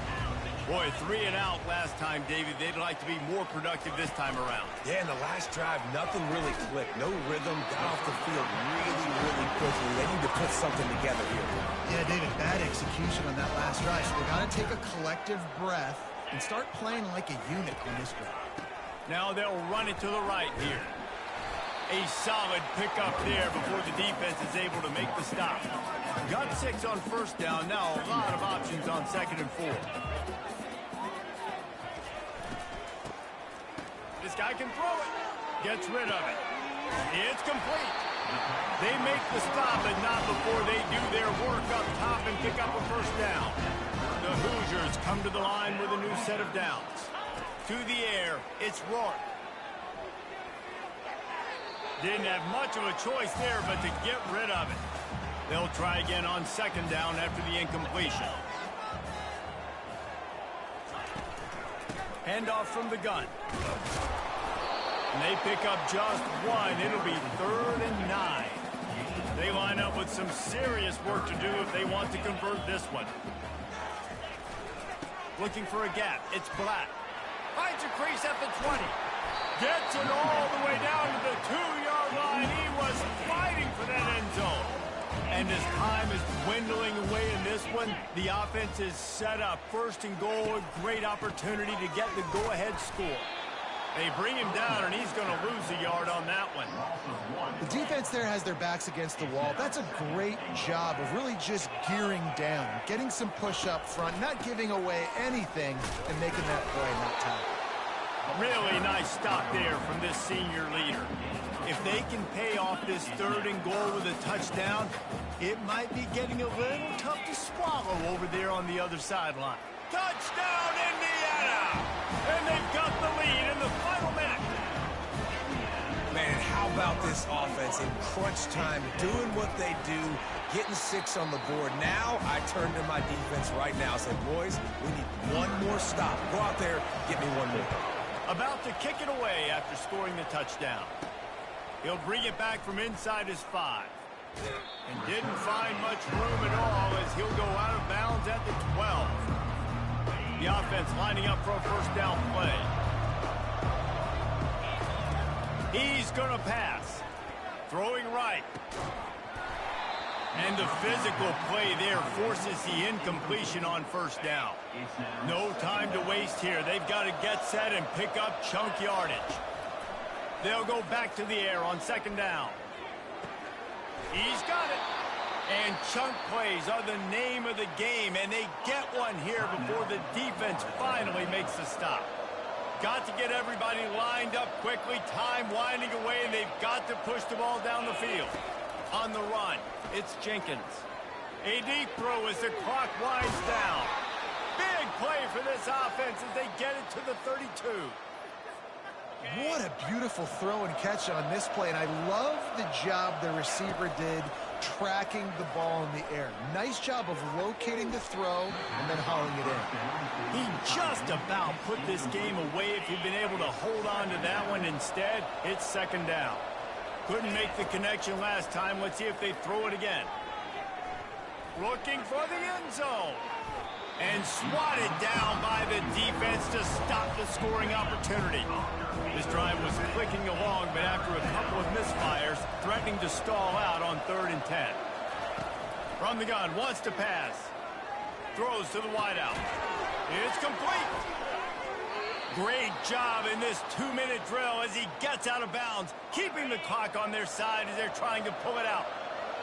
A: Boy, 3 and out last time, David. They'd like to be more productive this time around.
B: Yeah, in the last drive, nothing really clicked. No rhythm, got off the field really quickly. They need to put something together here.
C: Yeah, David, bad execution on that last drive. So they got to take a collective breath and start playing like a unit on this drive.
A: Now they'll run it to the right here. A solid pickup there before the defense is able to make the stop. Got 6 on first down. Now a lot of options on 2nd and 4. This guy can throw it. Gets rid of it. It's complete. They make the stop, but not before they do their work up top and pick up a first down. The Hoosiers come to the line with a new set of downs. To the air, it's Rourke. Didn't have much of a choice there, but to get rid of it. They'll try again on 2nd down after the incompletion. Handoff from the gun. And they pick up just 1. It'll be 3rd and 9. They line up with some serious work to do if they want to convert this one. Looking for a gap. It's Black. Finds a crease at the 20. Gets it all the way down to the 2-yard line. He was fighting for that end zone. And as time is dwindling away in this one, the offense is set up. 1st and goal, a great opportunity to get the go-ahead score. They bring him down, and he's going to lose a yard on that one.
C: The defense there has their backs against the wall. That's a great job of really just gearing down, getting some push up front, not giving away anything, and making that play in that time.
A: Really nice stop there from this senior leader. If they can pay off this 3rd and goal with a touchdown, it might be getting a little tough to swallow over there on the other sideline. Touchdown, Indiana! And they've got the lead in the final minute.
B: Man, how about this offense in crunch time, doing what they do, getting 6 on the board. Now I turn to my defense right now and say, boys, we need one more stop. Go out there, get me one more.
A: About to kick it away after scoring the touchdown. He'll bring it back from inside his 5. And didn't find much room at all as he'll go out of bounds at the 12. The offense lining up for a first down play. He's going to pass. Throwing right. And the physical play there forces the incompletion on first down. No time to waste here. They've got to get set and pick up chunk yardage. They'll go back to the air on 2nd down. He's got it. And chunk plays are the name of the game, and they get one here before the defense finally makes the stop. Got to get everybody lined up quickly, time winding away, and they've got to push the ball down the field. On the run, it's Jenkins. A deep throw as the clock winds down. Big play for this offense as they get it to the 32.
C: What a beautiful throw and catch on this play, and I love the job the receiver did tracking the ball in the air. Nice job of locating the throw and then hauling it in.
A: He just about put this game away if he'd been able to hold on to that one. Instead, it's 2nd down. Couldn't make the connection last time. Let's see if they throw it again. Looking for the end zone. And swatted down by the defense to stop the scoring opportunity. This drive was clicking along, but after a couple of misfires, threatening to stall out on 3rd and 10. From the gun, wants to pass. Throws to the wideout. It's complete. Great job in this 2-minute drill as he gets out of bounds, keeping the clock on their side as they're trying to pull it out.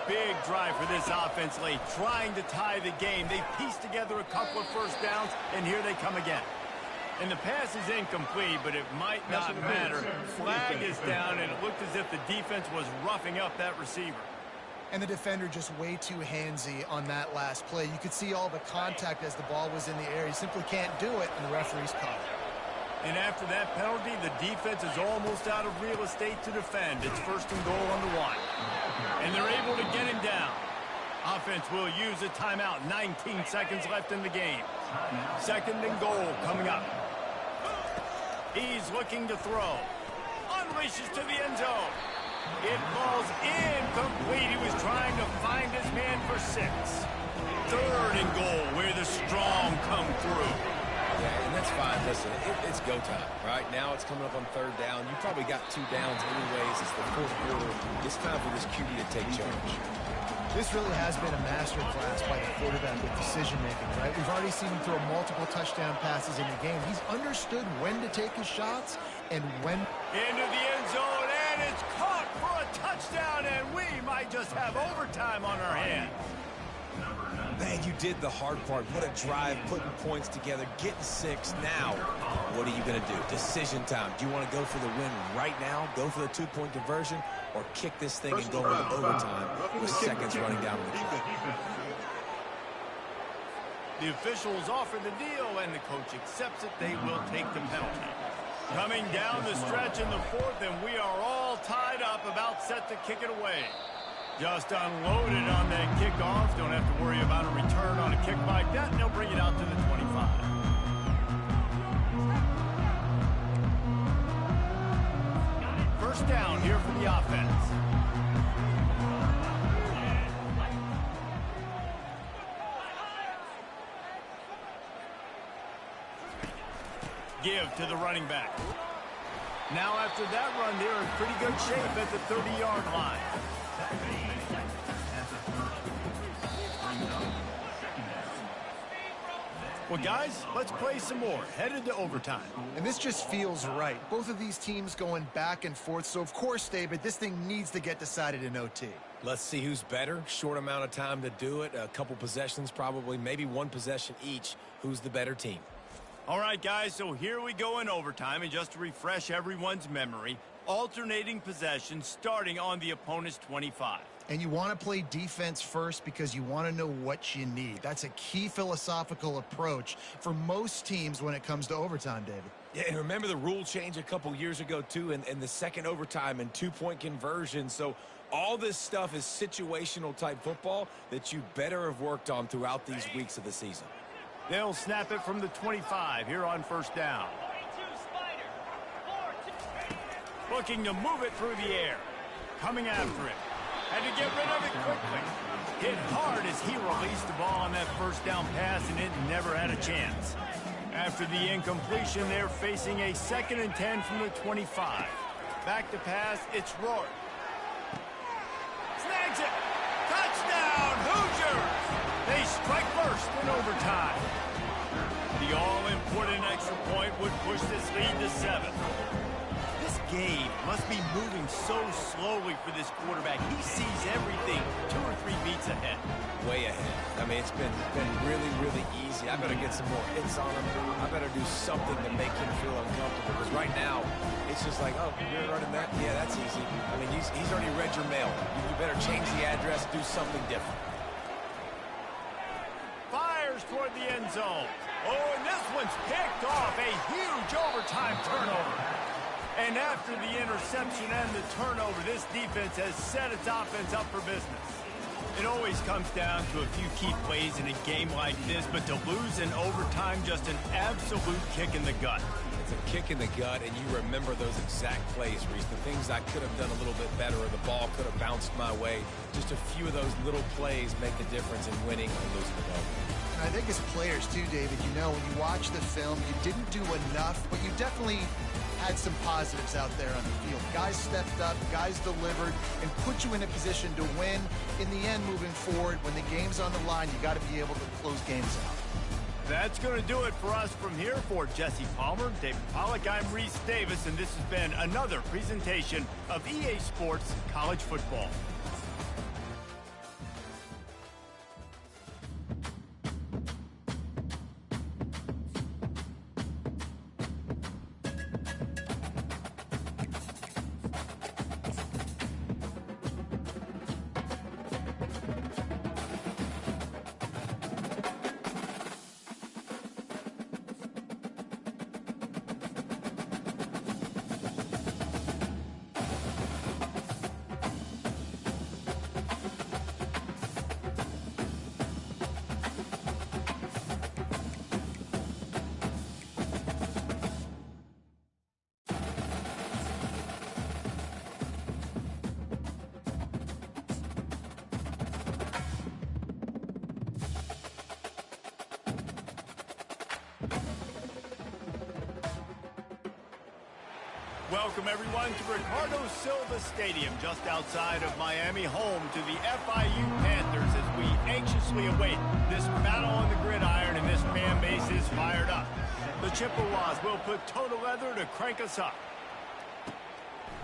A: Big drive for this offense late, trying to tie the game. They pieced together a couple of first downs, and here they come again. And the pass is incomplete, but it might not matter. Flag is down, and it looked as if the defense was roughing up that receiver.
C: And the defender just way too handsy on that last play. You could see all the contact as the ball was in the air. He simply can't do it, and the referee's caught it.
A: And after that penalty, the defense is almost out of real estate to defend. It's 1st and goal on the 1. And they're able to get him down. Offense will use a timeout. 19 seconds left in the game. 2nd and goal coming up. He's looking to throw. Unleashes to the end zone. It falls incomplete. He was trying to find his man for 6. 3rd and goal, where the strong come through.
B: Yeah, and that's fine. Listen, it's go time, right? Now it's coming up on 3rd down. You probably got 2 downs anyways. It's the 4th quarter. It's time for this QB to take charge.
C: This really has been a masterclass by the quarterback with decision-making, right? We've already seen him throw multiple touchdown passes in the game. He's understood when to take his shots and when.
A: Into the end zone, and it's caught for a touchdown, and we might just have overtime on our hands.
B: Man, you did the hard part. What a drive, putting points together, getting 6. Now, what are you going to do? Decision time. Do you want to go for the win right now, go for the 2-point conversion, or kick this thing and go into overtime with seconds running down the clock?
A: The officials offer the deal, and the coach accepts it. They will take the penalty. Coming down the stretch in the 4th, and we are all tied up, about set to kick it away. Just unloaded on that kickoff. Don't have to worry about a return on a kick like that, and they'll bring it out to the 25. First down here for the offense. Give to the running back. Now after that run, they're in pretty good shape at the 30-yard line. Well, guys, let's play some more. Headed to overtime.
C: And this just feels right. Both of these teams going back and forth. So, of course, David, this thing needs to get decided in OT.
B: Let's see who's better. Short amount of time to do it. A couple possessions probably. Maybe 1 possession each. Who's the better team?
A: All right, guys, so here we go in overtime. And just to refresh everyone's memory, alternating possessions starting on the opponent's 25.
C: And you want to play defense first because you want to know what you need. That's a key philosophical approach for most teams when it comes to overtime, David.
B: Yeah, and remember the rule change a couple years ago, too, and the second overtime and 2-point conversion. So all this stuff is situational type football that you better have worked on throughout these weeks of the season.
A: They'll snap it from the 25 here on 1st down. Looking to move it through the air. Coming after it. Had to get rid of it quickly. Hit hard as he released the ball on that 1st down pass, and it never had a chance. After the incompletion, they're facing a 2nd and 10 from the 25. Back to pass, it's Rourke. Snags it. Touchdown, Hoosiers! They strike first in overtime. The all-important extra point would push this lead to 7. This game must be moving so slowly for this quarterback. He sees everything 2 or 3 beats ahead.
B: Way ahead. I mean, it's been really, really easy. I better get some more hits on him. I better do something to make him feel uncomfortable. Because right now, it's just like, oh, you're running that? Yeah, that's easy. I mean, he's already read your mail. You better change the address, do something different.
A: Fires toward the end zone. Oh, and this one's picked off. A huge overtime turnover. And after the interception and the turnover, this defense has set its offense up for business. It always comes down to a few key plays in a game like this, but to lose in overtime, just an absolute kick in the gut.
B: It's a kick in the gut, and you remember those exact plays, Reese. The things I could have done a little bit better, or the ball could have bounced my way. Just a few of those little plays make a difference in winning or losing the ball.
C: I think as players, too, David, you know, when you watch the film, you didn't do enough, but you definitely had some positives out there on the field. Guys stepped up, guys delivered, and put you in a position to win. In the end, moving forward, when the game's on the line, you got to be able to close games out.
A: That's going to do it for us from here. For Jesse Palmer, David Pollack, I'm Reese Davis, and this has been another presentation of EA Sports College Football. Welcome, everyone, to Ricardo Silva Stadium, just outside of Miami, home to the FIU Panthers, as we anxiously await this battle on the gridiron, and this fan base is fired up. The Chippewas will put total leather to crank us up.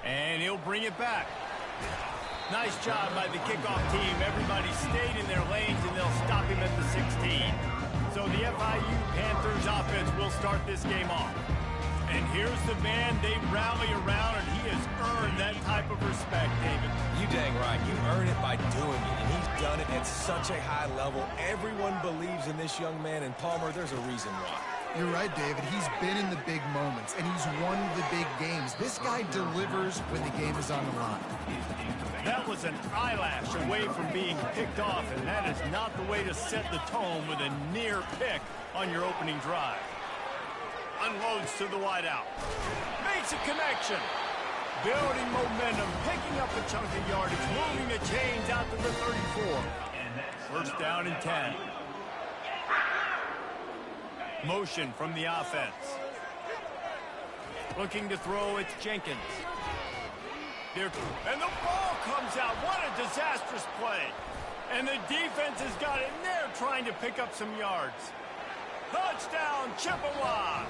A: And he'll bring it back. Nice job by the kickoff team. Everybody stayed in their lanes, and they'll stop him at the 16. So the FIU Panthers offense will start this game off. And here's the man they rally around, and he has earned that type of respect, David.
B: You dang right. You earn it by doing it, and he's done it at such a high level. Everyone believes in this young man, and Palmer, there's a reason why.
C: You're right, David. He's been in the big moments, and he's won the big games. This guy delivers when the game is on the line.
A: That was an eyelash away from being picked off, and that is not the way to set the tone with a near pick on your opening drive. Unloads to the wideout. Makes a connection. Building momentum, picking up a chunk of yardage, moving the chains out to the 34. First down and 10. Motion from the offense. Looking to throw, it's Jenkins. And the ball comes out. What a disastrous play. And the defense has got in there trying to pick up some yards. Touchdown, Chippewas!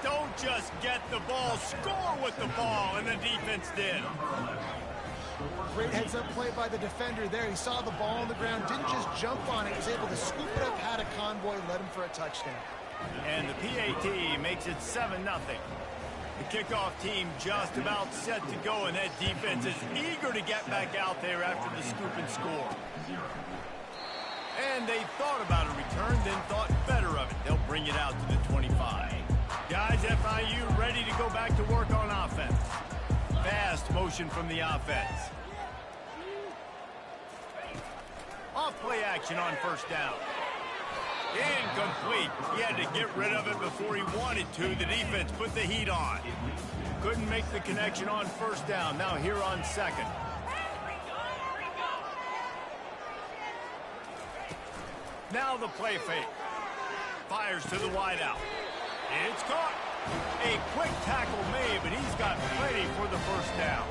A: Don't just get the ball, score with the ball, and the defense did.
C: Great heads-up play by the defender there. He saw the ball on the ground, didn't just jump on it, was able to scoop it up, had a convoy, led him for a touchdown.
A: And the PAT makes it 7-0. The kickoff team just about set to go, and that defense is eager to get back out there after the scoop and score. And they thought about a return, then thought better of it. They'll bring it out to the 25. Guys, FIU ready to go back to work on offense. Fast motion from the offense. Off play action on first down. Incomplete. He had to get rid of it before he wanted to. The defense put the heat on. Couldn't make the connection on first down. Now here on second. Now the play fake. Fires to the wideout. It's caught. A quick tackle made, but he's got plenty for the first down.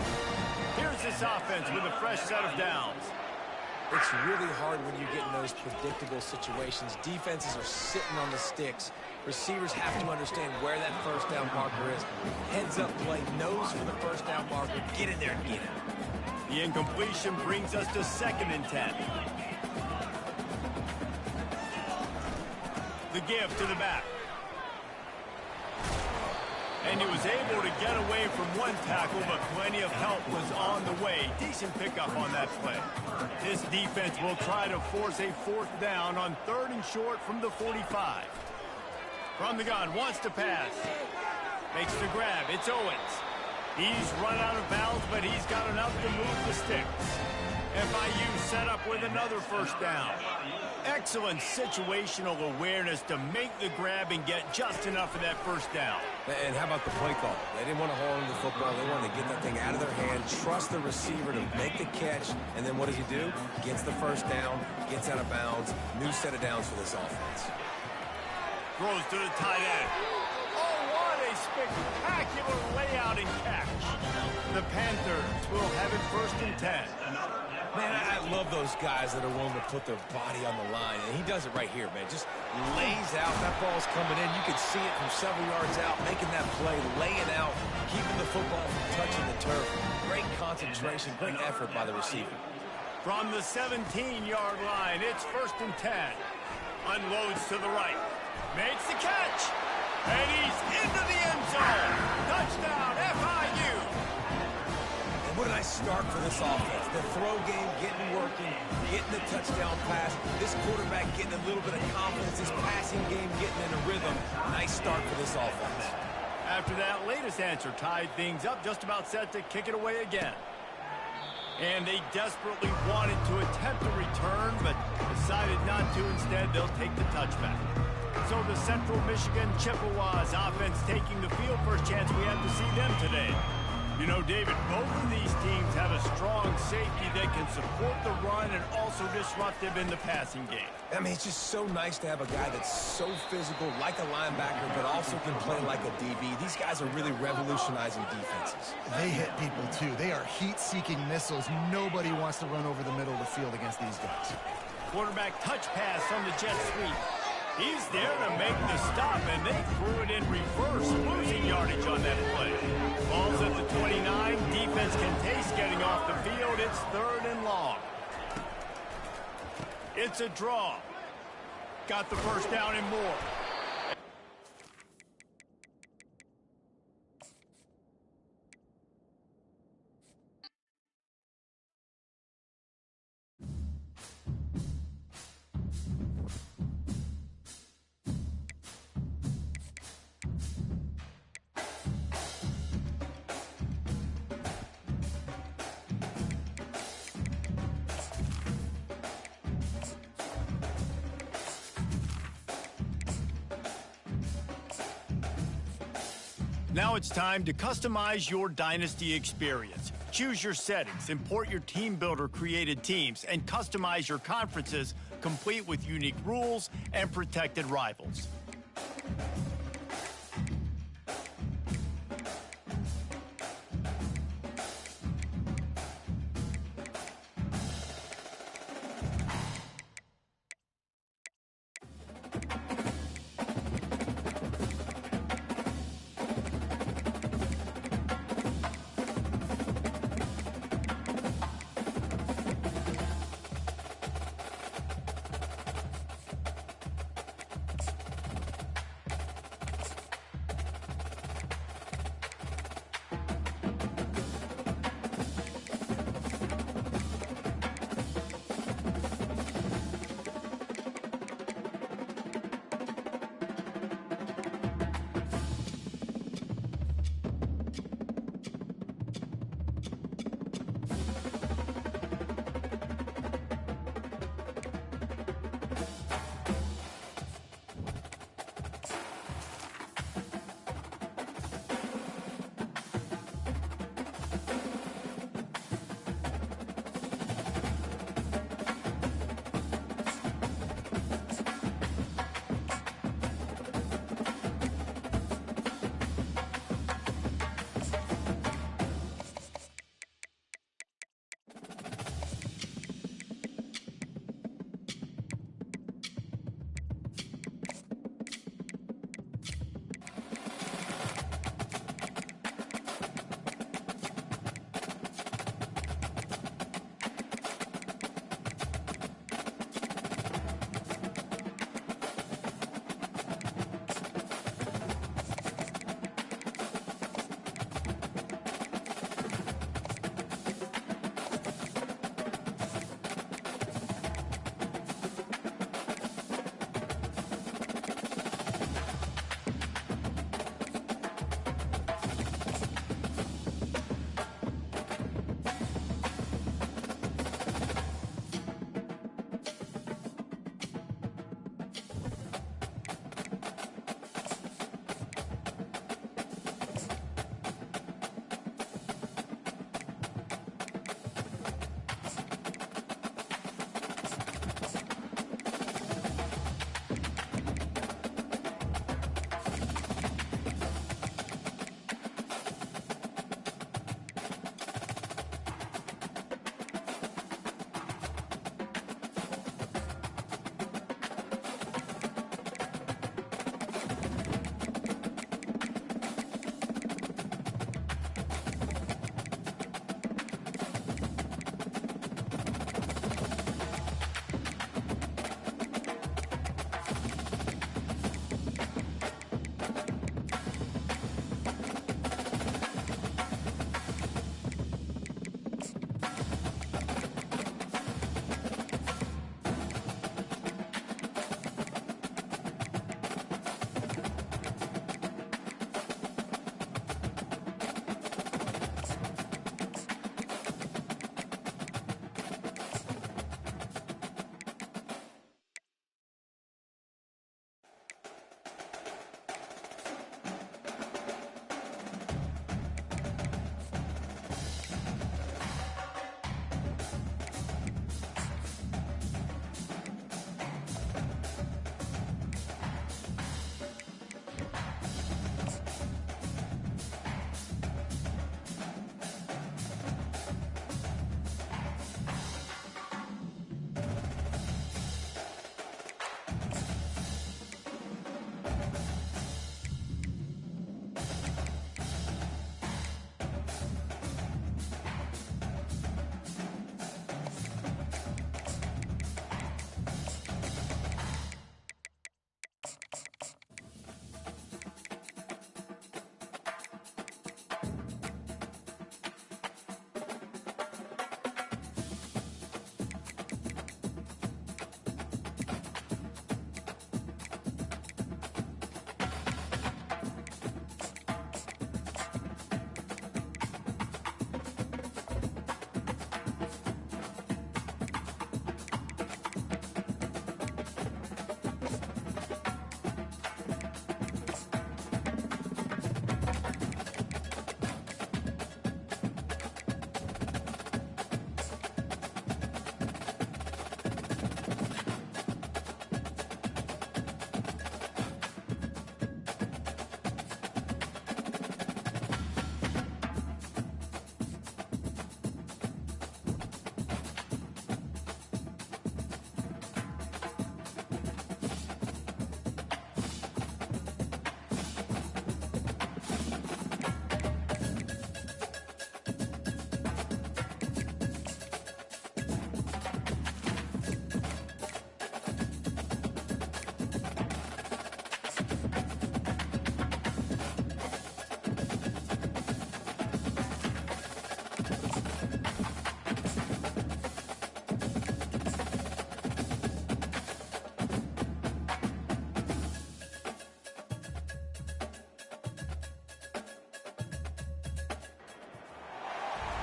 A: Here's this offense with a fresh set of downs.
B: It's really hard when you get in those predictable situations. Defenses are sitting on the sticks. Receivers have to understand where that first down marker is. Heads up play, nose for the first down marker. Get in there and get it.
A: The incompletion brings us to 2nd and 10. The give to the back. And he was able to get away from one tackle, but plenty of help was on the way. Decent pickup on that play. This defense will try to force a 4th down on 3rd and short from the 45. From the gun, wants to pass. Makes the grab. It's Owens. He's run out of bounds, but he's got enough to move the sticks. FIU set up with another first down. Excellent situational awareness to make the grab and get just enough of that first down.
B: And how about the play call? They didn't want to hold on to the football. They wanted to get that thing out of their hand, trust the receiver to make the catch, and then what does he do? Gets the first down, gets out of bounds. New set of downs for this offense.
A: Throws to the tight end. Oh, what a spectacular layout and catch. The Panthers will have it 1st and 10.
B: Man, I love those guys that are willing to put their body on the line, and he does it right here, man. Just lays out. That ball's coming in. You can see it from several yards out, making that play, laying out, keeping the football from touching the turf. Great concentration, great effort by the receiver.
A: From the 17-yard line, it's 1st and 10. Unloads to the right. Makes the catch. And he's into the end zone. Touchdown, FIU.
B: What a nice start for this offense. The throw game getting working, getting the touchdown pass. This quarterback getting a little bit of confidence. This passing game getting in a rhythm. Nice start for this offense.
A: After that latest answer tied things up, just about set to kick it away again. And they desperately wanted to attempt a return, but decided not to. Instead, they'll take the touchback. So the Central Michigan Chippewas offense taking the field. First chance we have to see them today. You know, David, both of these teams have a strong safety that can support the run and also disruptive in the passing game.
B: I mean, it's just so nice to have a guy that's so physical, like a linebacker, but also can play like a DB. These guys are really revolutionizing defenses.
C: They hit people, too. They are heat-seeking missiles. Nobody wants to run over the middle of the field against these guys.
A: Quarterback touch pass on the jet sweep. He's there to make the stop, and they threw it in reverse, losing yardage on that play. Ball's at the 29. Defense can taste getting off the field. It's 3rd and long. It's a draw. Got the first down and more. Now it's time to customize your Dynasty experience. Choose your settings, import your team builder created teams, and customize your conferences, complete with unique rules and protected rivals.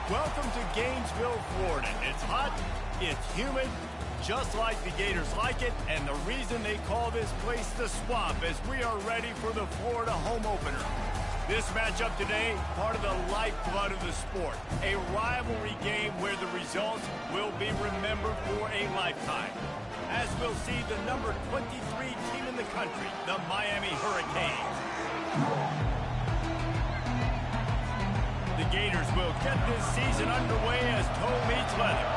A: Welcome to Gainesville, Florida. It's hot, it's humid, just like the Gators like it, and the reason they call this place the Swamp is we are ready for the Florida home opener. This matchup today, part of the lifeblood of the sport, a rivalry game where the results will be remembered for a lifetime. As we'll see the number 23 team in the country, the Miami Hurricanes. The Gators will get this season underway as toe meets leather.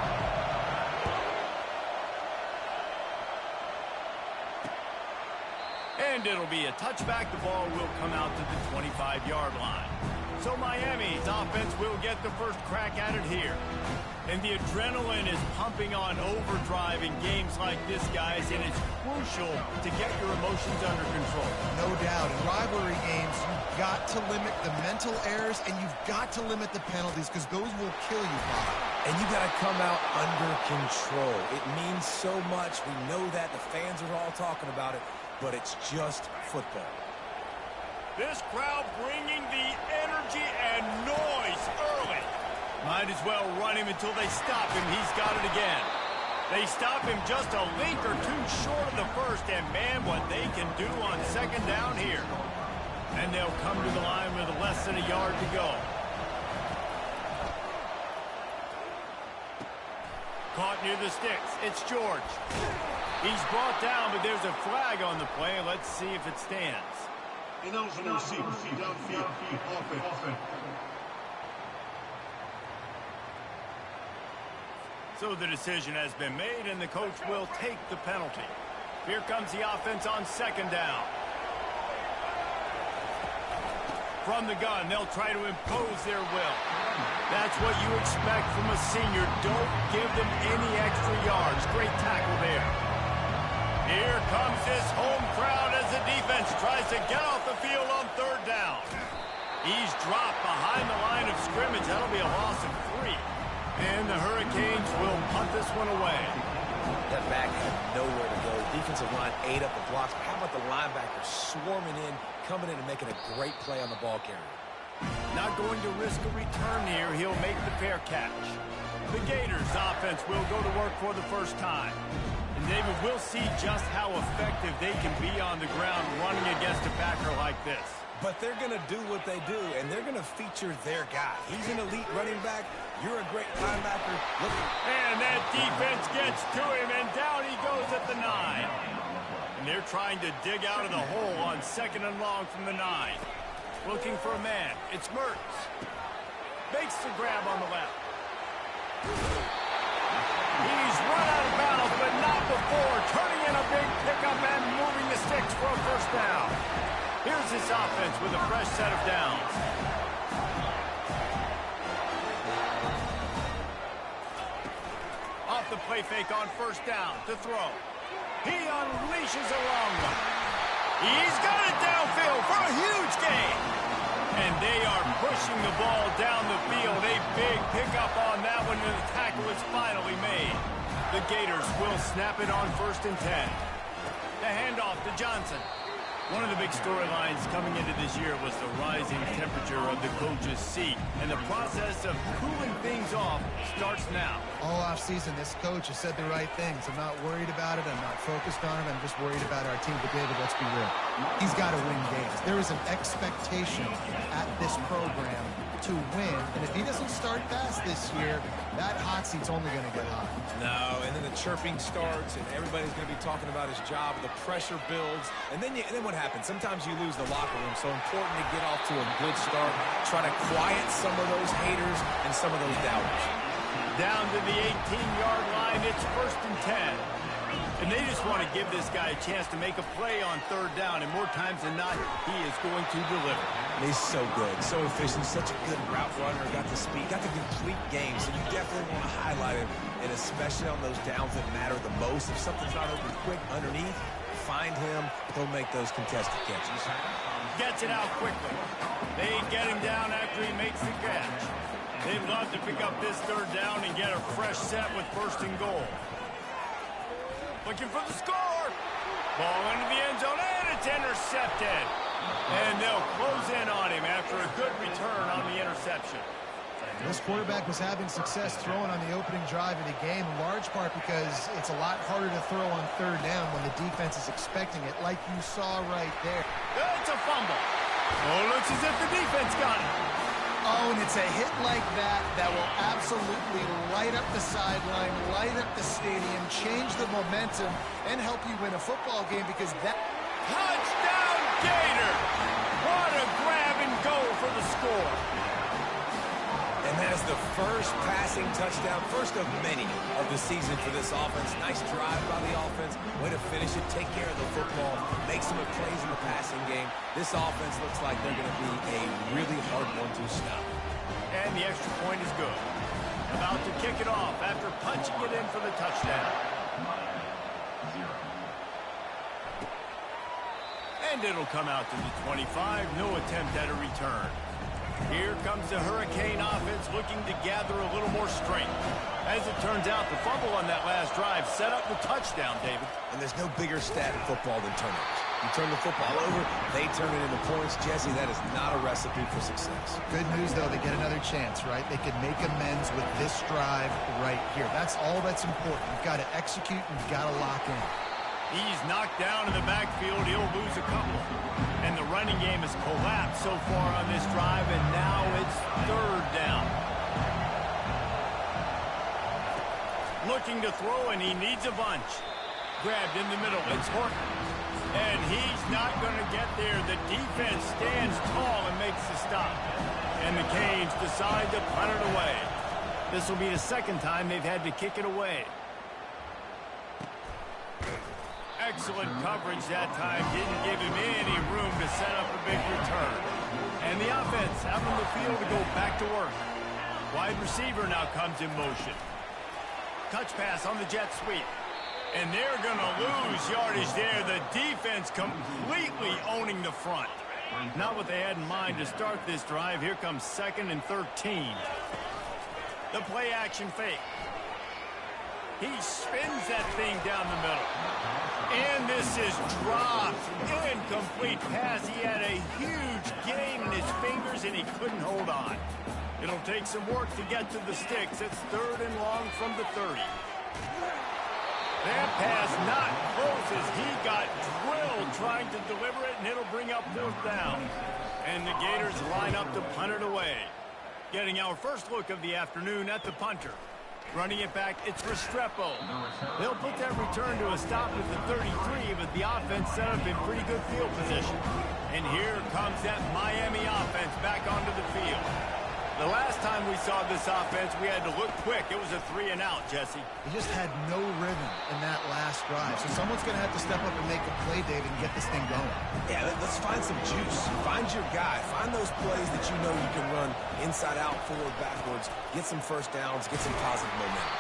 A: And it'll be a touchback. The ball will come out to the 25-yard line. So Miami's offense will get the first crack at it here. And the adrenaline is pumping on overdrive in games like this, guys, and it's crucial to get your emotions under control.
C: No doubt. In rivalry games, you've got to limit the mental errors, and you've got to limit the penalties, because those will kill you, Bob.
B: And you got to come out under control. It means so much. We know that. The fans are all talking about it, but it's just football.
A: This crowd bringing the energy and noise early. Might as well run him until they stop him. He's got it again. They stop him just a link or two short of the first, and man, what they can do on second down here. And they'll come to the line with less than a yard to go. Caught near the sticks. It's George. He's brought down, but there's a flag on the play. Let's see if it stands.
D: Announcement received. Downfield. Offense.
A: So the decision has been made, and the coach will take the penalty. Here comes the offense on second down. From the gun, they'll try to impose their will. That's what you expect from a senior. Don't give them any extra yards. Great tackle there. Here comes this home crowd as the defense tries to get off the field on third down. He's dropped behind the line of scrimmage. That'll be a loss of 3. And the Hurricanes will punt this one away.
B: That back had nowhere to go. Defensive line ate up the blocks. How about the linebackers swarming in, coming in and making a great play on the ball carrier?
A: Not going to risk a return here. He'll make the fair catch. The Gators offense will go to work for the first time. And David, we'll see just how effective they can be on the ground running against a backer like this.
B: But they're going to do what they do, and they're going to feature their guy. He's an elite running back. You're a great linebacker. Look.
A: And that defense gets to him, and down he goes at the 9. And they're trying to dig out of the hole on second and long from the 9. Looking for a man. It's Mertz. Makes the grab on the left. He's run out of bounds, but not before. Turning in a big pickup and moving the sticks for a first down. Here's this offense with a fresh set of downs. Off the play fake on first down to throw. He unleashes a long one. He's got it downfield for a huge gain. And they are pushing the ball down the field. A big pickup on that one, and the tackle is finally made. The Gators will snap it on 1st and 10. The handoff to Johnson. One of the big storylines coming into this year was the rising temperature of the coach's seat. And the process of cooling things off starts now.
C: All offseason, this coach has said the right things. I'm not worried about it. I'm not focused on it. I'm just worried about our team. But, David, let's be real. He's got to win games. There is an expectation at this program to win, and if he doesn't start fast this year, that hot seat's only going to get hot.
B: No, and then the chirping starts, and everybody's going to be talking about his job. The pressure builds, and then what happens? Sometimes you lose the locker room, so important to get off to a good start. Try to quiet some of those haters and some of those doubters.
A: Down to the 18-yard line, it's 1st and 10. And they just want to give this guy a chance to make a play on 3rd down, and more times than not, he is going to deliver.
B: He's so good, so efficient, such a good route runner, got the speed, got the complete game, so you definitely want to highlight him, and especially on those downs that matter the most. If something's not open quick underneath, find him, he'll make those contested catches.
A: Gets it out quickly. They get him down after he makes the catch. They'd love to pick up this 3rd down and get a fresh set with 1st and goal. Looking for the score. Ball into the end zone, and it's intercepted. And they'll close in on him after a good return on the interception.
C: This quarterback was having success throwing on the opening drive of the game, in large part because it's a lot harder to throw on 3rd down when the defense is expecting it, like you saw right there.
A: It's a fumble. Oh, looks as if the defense got it.
C: Oh, and it's a hit like that that will absolutely light up the sideline, light up the stadium, change the momentum, and help you win a football game because that...
A: Touchdown, Gator! What a grab and go for the score.
B: And that is the first passing touchdown, first of many of the season for this offense. Nice drive by the offense. Way to finish it, take care of the football, make some plays in the passing game. This offense looks like they're going to be a really hard one to stop.
A: And the extra point is good. About to kick it off after punching it in for the touchdown. And it'll come out to the 25. No attempt at a return. Here comes the Hurricane offense looking to gather a little more strength. As it turns out, the fumble on that last drive set up the touchdown, David.
B: And there's no bigger stat in football than turnovers. You turn the football over, they turn it into points. Jesse, that is not a recipe for success.
C: Good news, though, they get another chance, right? They could make amends with this drive right here. That's all that's important. You've got to execute and you've got to lock in.
A: He's knocked down in the backfield. He'll lose a couple. And the running game has collapsed so far on this drive, and now it's 3rd down. Looking to throw, and he needs a bunch. Grabbed in the middle. It's Horton. And he's not going to get there. The defense stands tall and makes the stop. And the Canes decide to punt it away. This will be the 2nd time they've had to kick it away. Excellent coverage that time. Didn't give him any room to set up a big return. And the offense out on the field to go back to work. Wide receiver now comes in motion. Touch pass on the jet sweep. And they're going to lose yardage there. The defense completely owning the front. Not what they had in mind to start this drive. Here comes 2nd and 13. The play action fake. He spins that thing down the middle. And this is dropped. Incomplete pass. He had a huge gain in his fingers, and he couldn't hold on. It'll take some work to get to the sticks. It's 3rd and long from the 30. That pass not close as he got drilled trying to deliver it, and it'll bring up 4th down. And the Gators line up to punt it away. Getting our first look of the afternoon at the punter. Running it back, it's Restrepo. They'll put that return to a stop at the 33, but the offense set up in pretty good field position. And here comes that Miami offense back onto the field. The last time we saw this offense, we had to look quick. It was a 3-and-out, Jesse.
C: He just had no rhythm in that last drive. So someone's going to have to step up and make a play, David, and get this thing going.
B: Yeah, let's find some juice. Find your guy. Find those plays that you know you can run inside out, forward, backwards. Get some first downs. Get some positive momentum.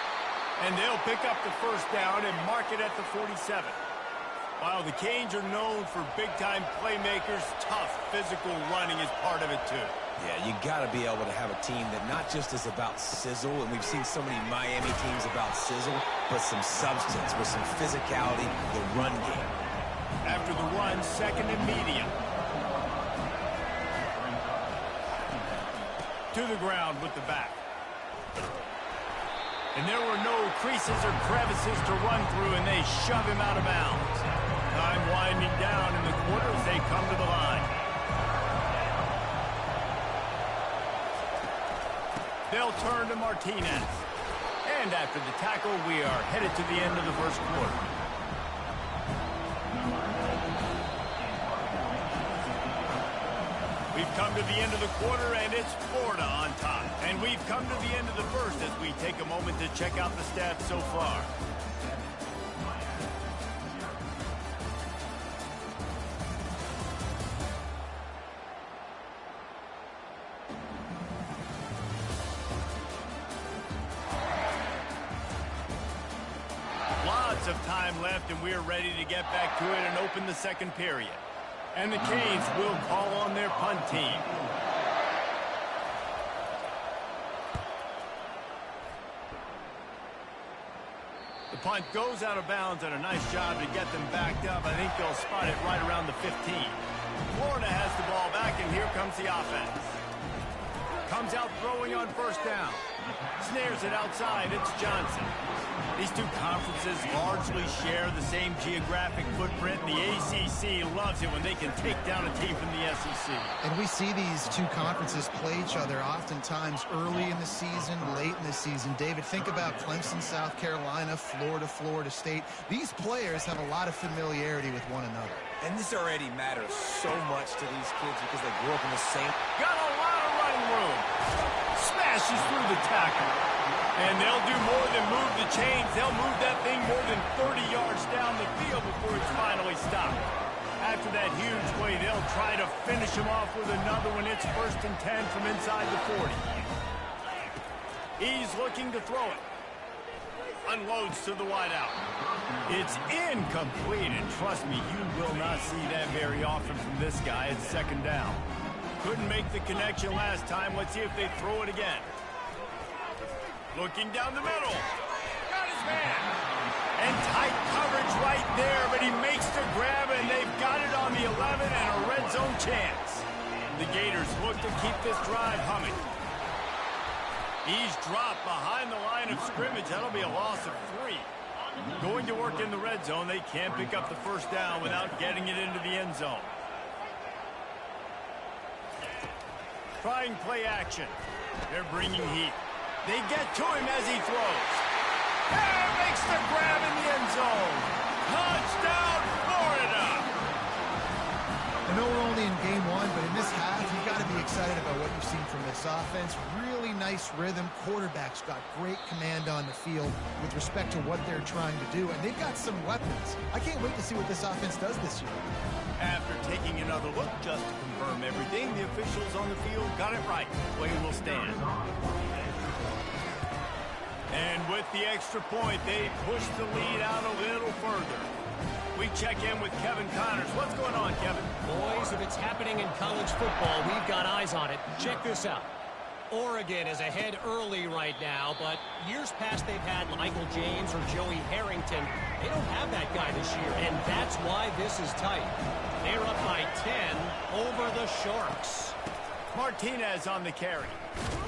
A: And they'll pick up the 1st down and mark it at the 47. While the Canes are known for big-time playmakers, tough physical running is part of it, too.
B: Yeah, you got to be able to have a team that not just is about sizzle, and we've seen so many Miami teams about sizzle, but some substance with some physicality, the run game.
A: After the run, 2nd and medium. To the ground with the back. And there were no creases or crevices to run through, and they shove him out of bounds. Time winding down in the quarter as they come to the line. They'll turn to Martinez. And after the tackle, we are headed to the end of the first quarter. We've come to the end of the quarter, and it's Florida on top. And we've come to the end of the first as we take a moment to check out the stats so far. Lots of time left, and we're ready to get back to it and open the second period. And the Canes will call on their punt team. The punt goes out of bounds, and a nice job to get them backed up. I think they'll spot it right around the 15. Florida has the ball back, and here comes the offense. Comes out throwing on first down. Snares it outside. It's Johnson. These two conferences largely share the same geographic footprint. The ACC loves it when they can take down a team from the SEC.
C: And we see these two conferences play each other oftentimes early in the season, late in the season. David, think about Clemson, South Carolina, Florida, Florida State. These players have a lot of familiarity with one another.
B: And this already matters so much to these kids because they grew up in the same...
A: Got a lot of running room. Smashes through the tackle. And they'll do more than move the chains. They'll move that thing more than 30 yards down the field before it's finally stopped. After that huge play, they'll try to finish him off with another one. It's 1st and 10 from inside the 40. He's looking to throw it. Unloads to the wideout. It's incomplete, and trust me, you will not see that very often from this guy. It's 2nd down. Couldn't make the connection last time. Let's see if they throw it again. Looking down the middle. Got his man. And tight coverage right there, but he makes the grab, and they've got it on the 11 and a red zone chance. The Gators look to keep this drive humming. He's dropped behind the line of scrimmage. That'll be a loss of 3. Going to work in the red zone. They can't pick up the first down without getting it into the end zone. Trying play action. They're bringing heat. They get to him as he throws. And makes the grab in the end zone. Touchdown, Florida!
C: I know we're only in game 1, but in this half, you've got to be excited about what you've seen from this offense. Really nice rhythm. Quarterback's got great command on the field with respect to what they're trying to do, and they've got some weapons. I can't wait to see what this offense does this year.
A: After taking another look just to confirm everything, the officials on the field got it right. Play will stand. And with the extra point, they push the lead out a little further. We check in with Kevin Connors. What's going on, Kevin?
E: Boys, if it's happening in college football, we've got eyes on it. Check this out. Oregon is ahead early right now, but years past they've had Michael James or Joey Harrington. They don't have that guy this year, and that's why this is tight. They're up by 10 over the Sharks.
A: Martinez on the carry.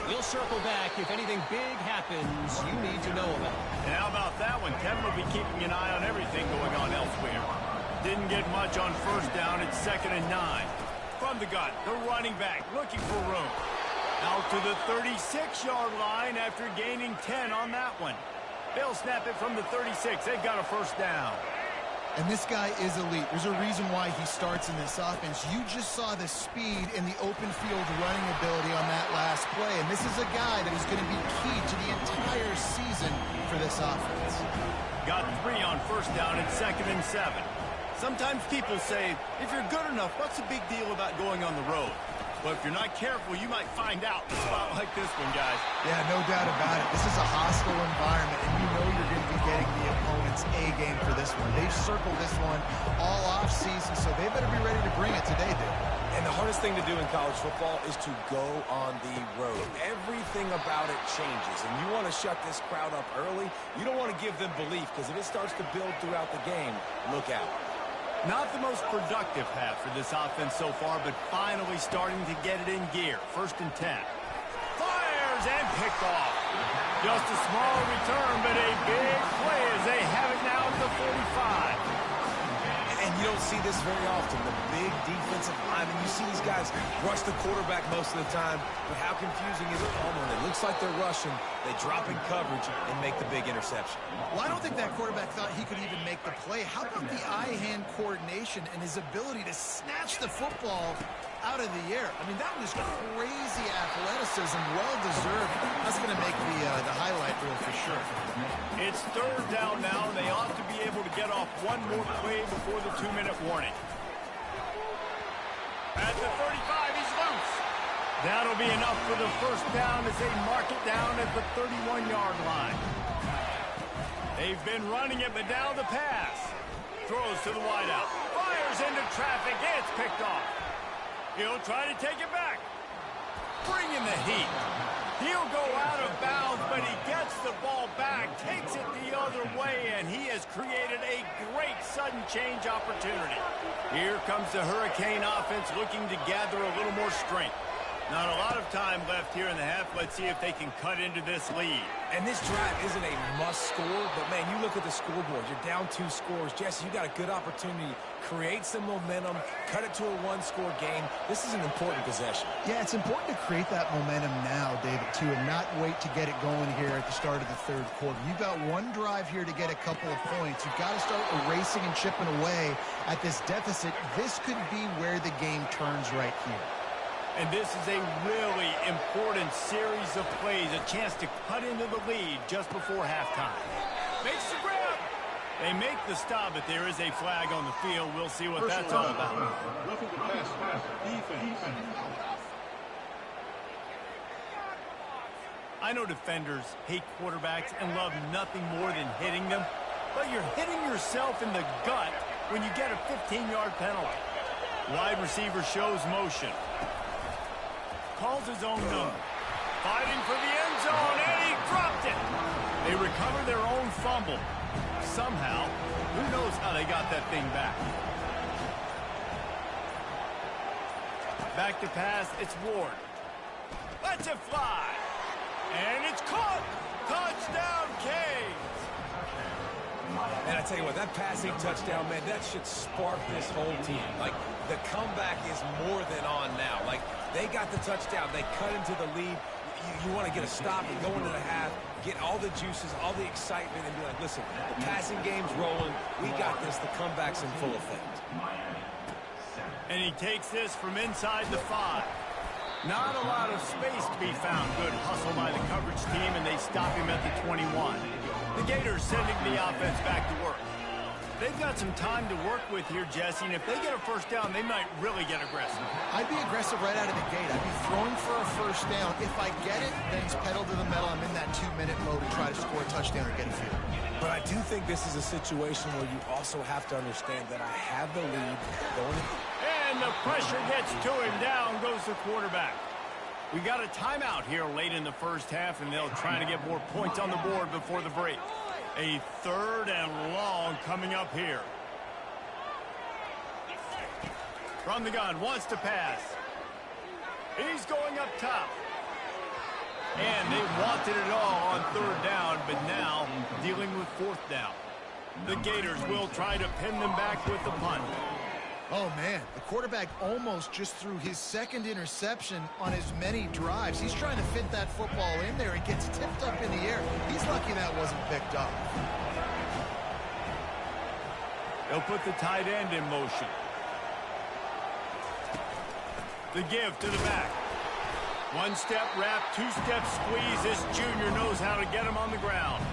E: We'll circle back if anything big happens you need to know about.
A: And how about that one? Kevin will be keeping an eye on everything going on elsewhere. Didn't get much on first down. It's 2nd and 9. From the gun, the running back looking for room. Out to the 36-yard line after gaining 10 on that one. They'll snap it from the 36. They've got a first down.
C: And this guy is elite. There's a reason why he starts in this offense. You just saw the speed and the open field running ability on that last play. And this is a guy that is going to be key to the entire season for this offense.
A: Got 3 on first down. It's 2nd and 7. Sometimes people say, if you're good enough, what's the big deal about going on the road? But if you're not careful, you might find out in a spot like this one, guys.
C: Yeah, no doubt about it. This is a hostile environment, and you know you're going to be getting the opponent's A-game for this one. They've circled this one all off-season, so they better be ready to bring it today, dude.
B: And the hardest thing to do in college football is to go on the road. Everything about it changes, and you want to shut this crowd up early. You don't want to give them belief, because if it starts to build throughout the game, look out.
A: Not the most productive half for this offense so far, but finally starting to get it in gear. 1st and 10. Fires and picked off. Just a small return, but a big play as they have it now at the 45.
B: And you you don't see this very often. The big defensive line, and you see these guys rush the quarterback most of the time, but how confusing is it when it looks like they're rushing, they drop in coverage and make the big interception?
C: Well, I don't think that quarterback thought he could even make the play. How about the eye-hand coordination and his ability to snatch the football out of the air? I mean, that was crazy athleticism, well-deserved. That's going to make the highlight reel for sure.
A: It's third down now, and they ought to be able to get off one more play before the 2-minute warning. At the 35, he's loose. That'll be enough for the first down as they mark it down at the 31-yard line. They've been running it, but now the pass. Throws to the wideout. Fires into traffic. It's picked off. He'll try to take it back. Bringing the heat. He'll go out of bounds, but he gets the ball back, takes it the other way, and he has created a great sudden change opportunity. Here comes the Hurricane offense looking to gather a little more strength. Not a lot of time left here in the half. Let's see if they can cut into this lead.
B: And this drive isn't a must score, but, man, you look at the scoreboard. You're down 2 scores. Jesse, you got a good opportunity. Create some momentum. Cut it to a 1-score game. This is an important possession.
C: Yeah, it's important to create that momentum now, David, too, and not wait to get it going here at the start of the third quarter. You've got one drive here to get a couple of points. You've got to start erasing and chipping away at this deficit. This could be where the game turns right here.
A: And this is a really important series of plays, a chance to cut into the lead just before halftime. Makes the grab. They make the stop, but there is a flag on the field. We'll see what that's all about.
D: Roughing the pass. Defense.
A: I know defenders hate quarterbacks and love nothing more than hitting them, but you're hitting yourself in the gut when you get a 15-yard penalty. Wide receiver shows motion. Calls his own number. Fighting for the end zone, and he dropped it. They recover their own fumble. Somehow, who knows how they got that thing back. Back to pass, it's Ward. Lets it fly. And it's caught. Touchdown, Canes.
B: And I tell you what, that passing touchdown, man, that should spark this whole team. Like, the comeback is more than on now. Like, they got the touchdown. They cut into the lead. You want to get a stop and go into the half, get all the juices, all the excitement, and be like, listen, the passing game's rolling. We got this. The comeback's in full effect.
A: And he takes this from inside the 5. Not a lot of space to be found. Good hustle by the coverage team, and they stop him at the 21. The Gators sending the offense back to work. They've got some time to work with here, Jesse, and if they get a first down, they might really get aggressive.
C: I'd be aggressive right out of the gate. I'd be throwing for a first down. If I get it, then it's pedal to the metal. I'm in that 2-minute mode to try to score a touchdown or get a field.
B: But I do think this is a situation where you also have to understand that I have the lead going.
A: And the pressure gets to him. Down goes the quarterback. We got a timeout here late in the first half, and they'll try to get more points on the board before the break. A 3rd and long coming up here. From the gun, wants to pass. He's going up top. And they wanted it all on 3rd down, but now dealing with 4th down. The Gators will try to pin them back with the punt.
C: Oh, man, the quarterback almost just threw his 2nd interception on as many drives. He's trying to fit that football in there. It gets tipped up in the air. He's lucky that wasn't picked up.
A: They'll put the tight end in motion. The give to the back. 1-step wrap, 2-step squeeze. This junior knows how to get him on the ground.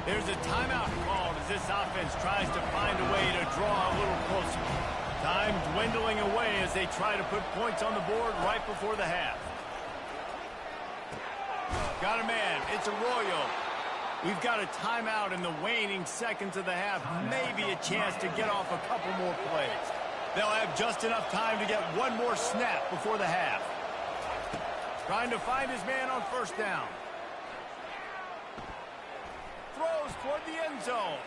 A: There's a timeout called as this offense tries to find a way to draw a little closer. Time dwindling away as they try to put points on the board right before the half. Got a man. It's Arroyo. We've got a timeout in the waning seconds of the half. Maybe a chance to get off a couple more plays. They'll have just enough time to get one more snap before the half. Trying to find his man on 1st down. Throws toward the end zone.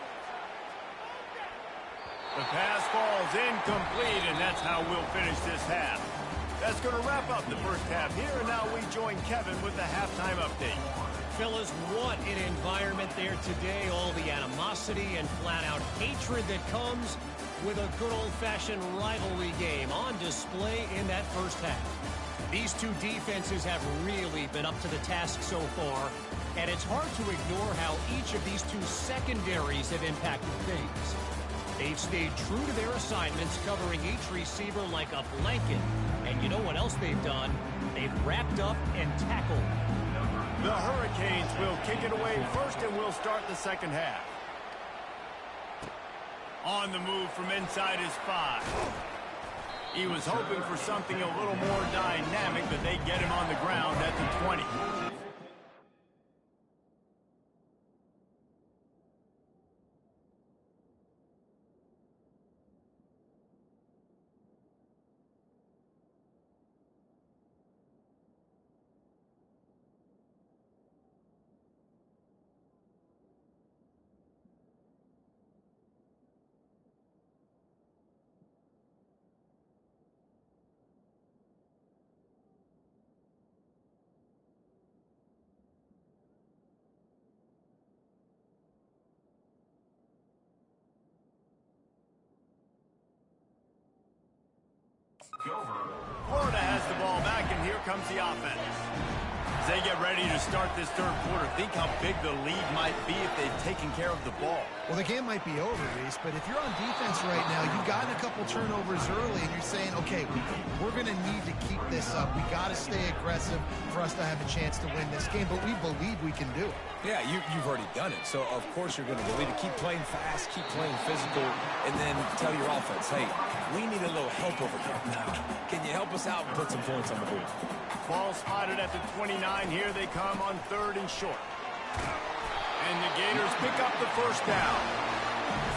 A: The pass falls incomplete, and that's how we'll finish this half. That's going to wrap up the first half here, and now we join Kevin with the halftime update.
E: Fellas, what an environment there today. All the animosity and flat-out hatred that comes with a good old-fashioned rivalry game on display in that first half. These two defenses have really been up to the task so far, and it's hard to ignore how each of these two secondaries have impacted things. They've stayed true to their assignments, covering each receiver like a blanket. And you know what else they've done? They've wrapped up and tackled.
A: The Hurricanes will kick it away first, and we'll start the second half. On the move from inside his 5. He was hoping for something a little more dynamic, but they get him on the ground at the 20. Florida has the ball back, and here comes the offense. As they get ready to start this third quarter, think how big the lead might be if they've taken care of the ball.
C: Well, the game might be over, Reese, but if you're on defense right now, you've gotten a couple turnovers early, and you're saying, okay, we're going to need to keep this up. We got to stay aggressive for us to have a chance to win this game, but we believe we can do it.
B: Yeah, you've already done it, so of course you're going to believe it. Keep playing fast, keep playing physical, and then tell your offense, hey, we need a little help over here. Can you help us out and put some points on the board?
A: Ball spotted at the 29. Here they come on 3rd and short. And the Gators pick up the first down.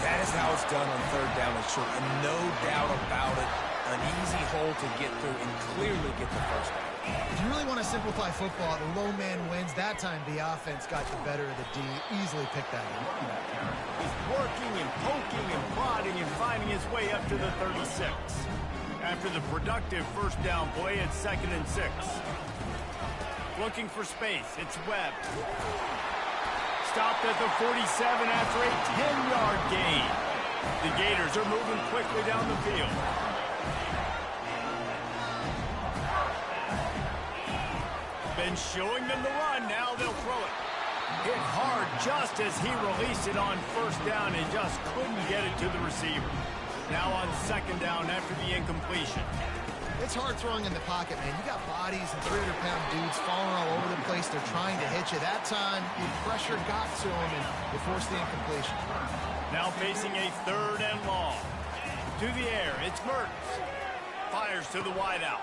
B: That is how it's done on 3rd down and short. And no doubt about it, an easy hole to get through and clearly get the first down.
C: If you really want to simplify football, the low man wins. That time the offense got the better of the D. Easily picked that up.
A: He's working and poking and prodding and finding his way up to the 36. After the productive first down play, it's 2nd and 6. Looking for space, it's Webb. Stopped at the 47 after a 10-yard gain. The Gators are moving quickly down the field. Been showing them the run, now they'll throw it. Hit hard just as he released it on first down and just couldn't get it to the receiver. Now on 2nd down after the incompletion.
C: It's hard throwing in the pocket, man. You got bodies and 300-pound dudes falling all over the place. They're trying to hit you. That time, the pressure got to him, and they forced the incompletion.
A: Now facing a 3rd and long. To the air, it's Mertens. Fires to the wideout.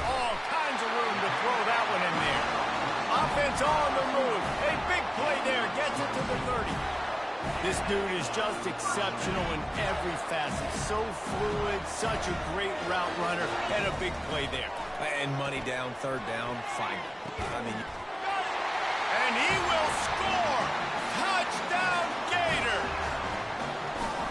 A: All kinds of room to throw that one in there. Offense on the move. A big play there. Gets it to the 30. This dude is just exceptional in every facet. So fluid, such a great route runner, and a big play there.
B: And money down, 3rd down, fine. I mean...
A: And he will score! Touchdown, Gator!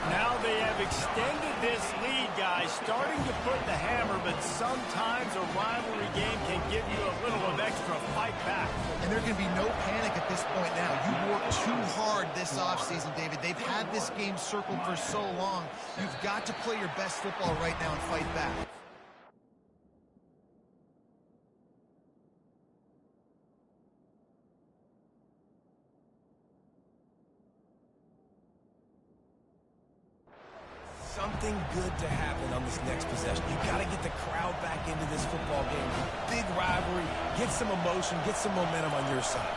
A: Now they have extended this lead, guys, starting to put the hammer, but sometimes a rivalry game can give you a little of extra fight back.
C: And there can be no panic at this point now. You worked too hard this offseason, David. They've had this game circled for so long. You've got to play your best football right now and fight back.
B: Something good to happen on this next possession. You got to get the crowd back into this football game. Big rivalry. Get some emotion. Get some momentum on your side.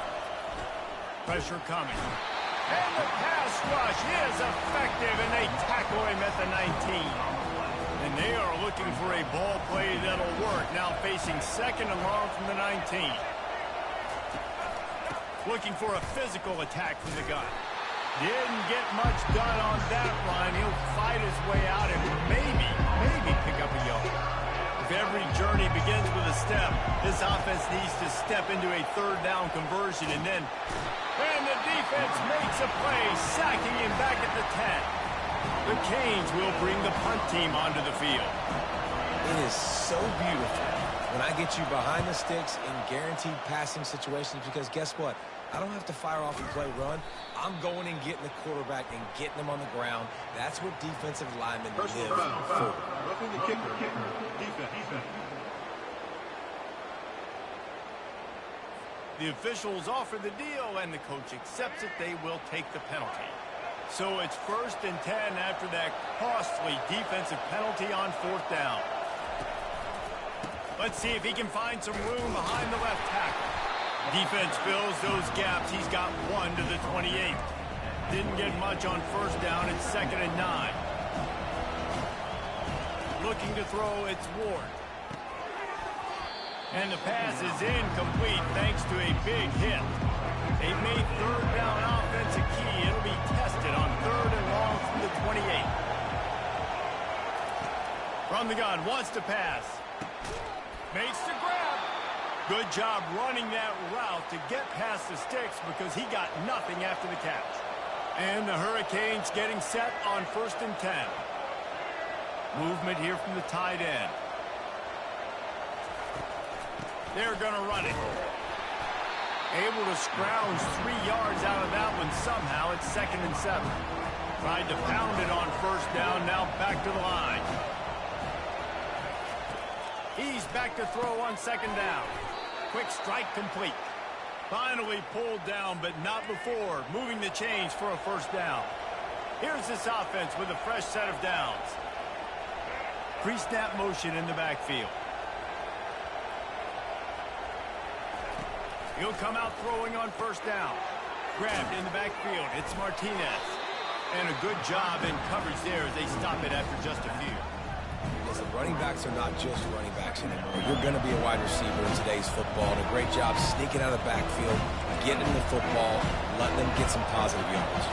A: Pressure coming. And the pass rush is effective, and they tackle him at the 19. And they are looking for a ball play that'll work. Now facing 2nd and long from the 19. Looking for a physical attack from the gun. Didn't get much done on that run. He'll fight his way out and maybe pick up a yard. If every journey begins with a step, this offense needs to step into a 3rd down conversion, and then the defense makes a play, sacking him back at the 10. The Canes will bring the punt team onto the field.
B: It is so beautiful when I get you behind the sticks in guaranteed passing situations, because guess what? I don't have to fire off and play run. I'm going and getting the quarterback and getting him on the ground. That's what defensive linemen live for.
D: Roughing the kicker. Defense.
A: The officials offer the deal, and the coach accepts it. They will take the penalty. So it's 1st and 10 after that costly defensive penalty on 4th down. Let's see if he can find some room behind the left tackle. Defense fills those gaps. He's got 1 to the 28. Didn't get much on 1st down. It's 2nd and 9. Looking to throw, it's Ward. And the pass is incomplete thanks to a big hit. They made 3rd down offense a key. It'll be tested on 3rd and long from the 28. From the gun, wants to pass. Makes the grab. Good job running that route to get past the sticks because he got nothing after the catch. And the Hurricanes getting set on 1st and 10. Movement here from the tight end. They're going to run it. Able to scrounge 3 yards out of that one somehow. It's 2nd and 7. Tried to pound it on 1st down. Now back to the line. He's back to throw on 2nd down. Quick strike complete. Finally pulled down, but not before. Moving the chains for a 1st down. Here's this offense with a fresh set of downs. Pre-snap motion in the backfield. He'll come out throwing on 1st down. Grabbed in the backfield. It's Martinez. And a good job in coverage there as they stop it after just a few.
B: Listen, running backs are not just running backs anymore. You're going to be a wide receiver in today's football. And a great job sneaking out of the backfield, getting them the football, letting them get some positive yards.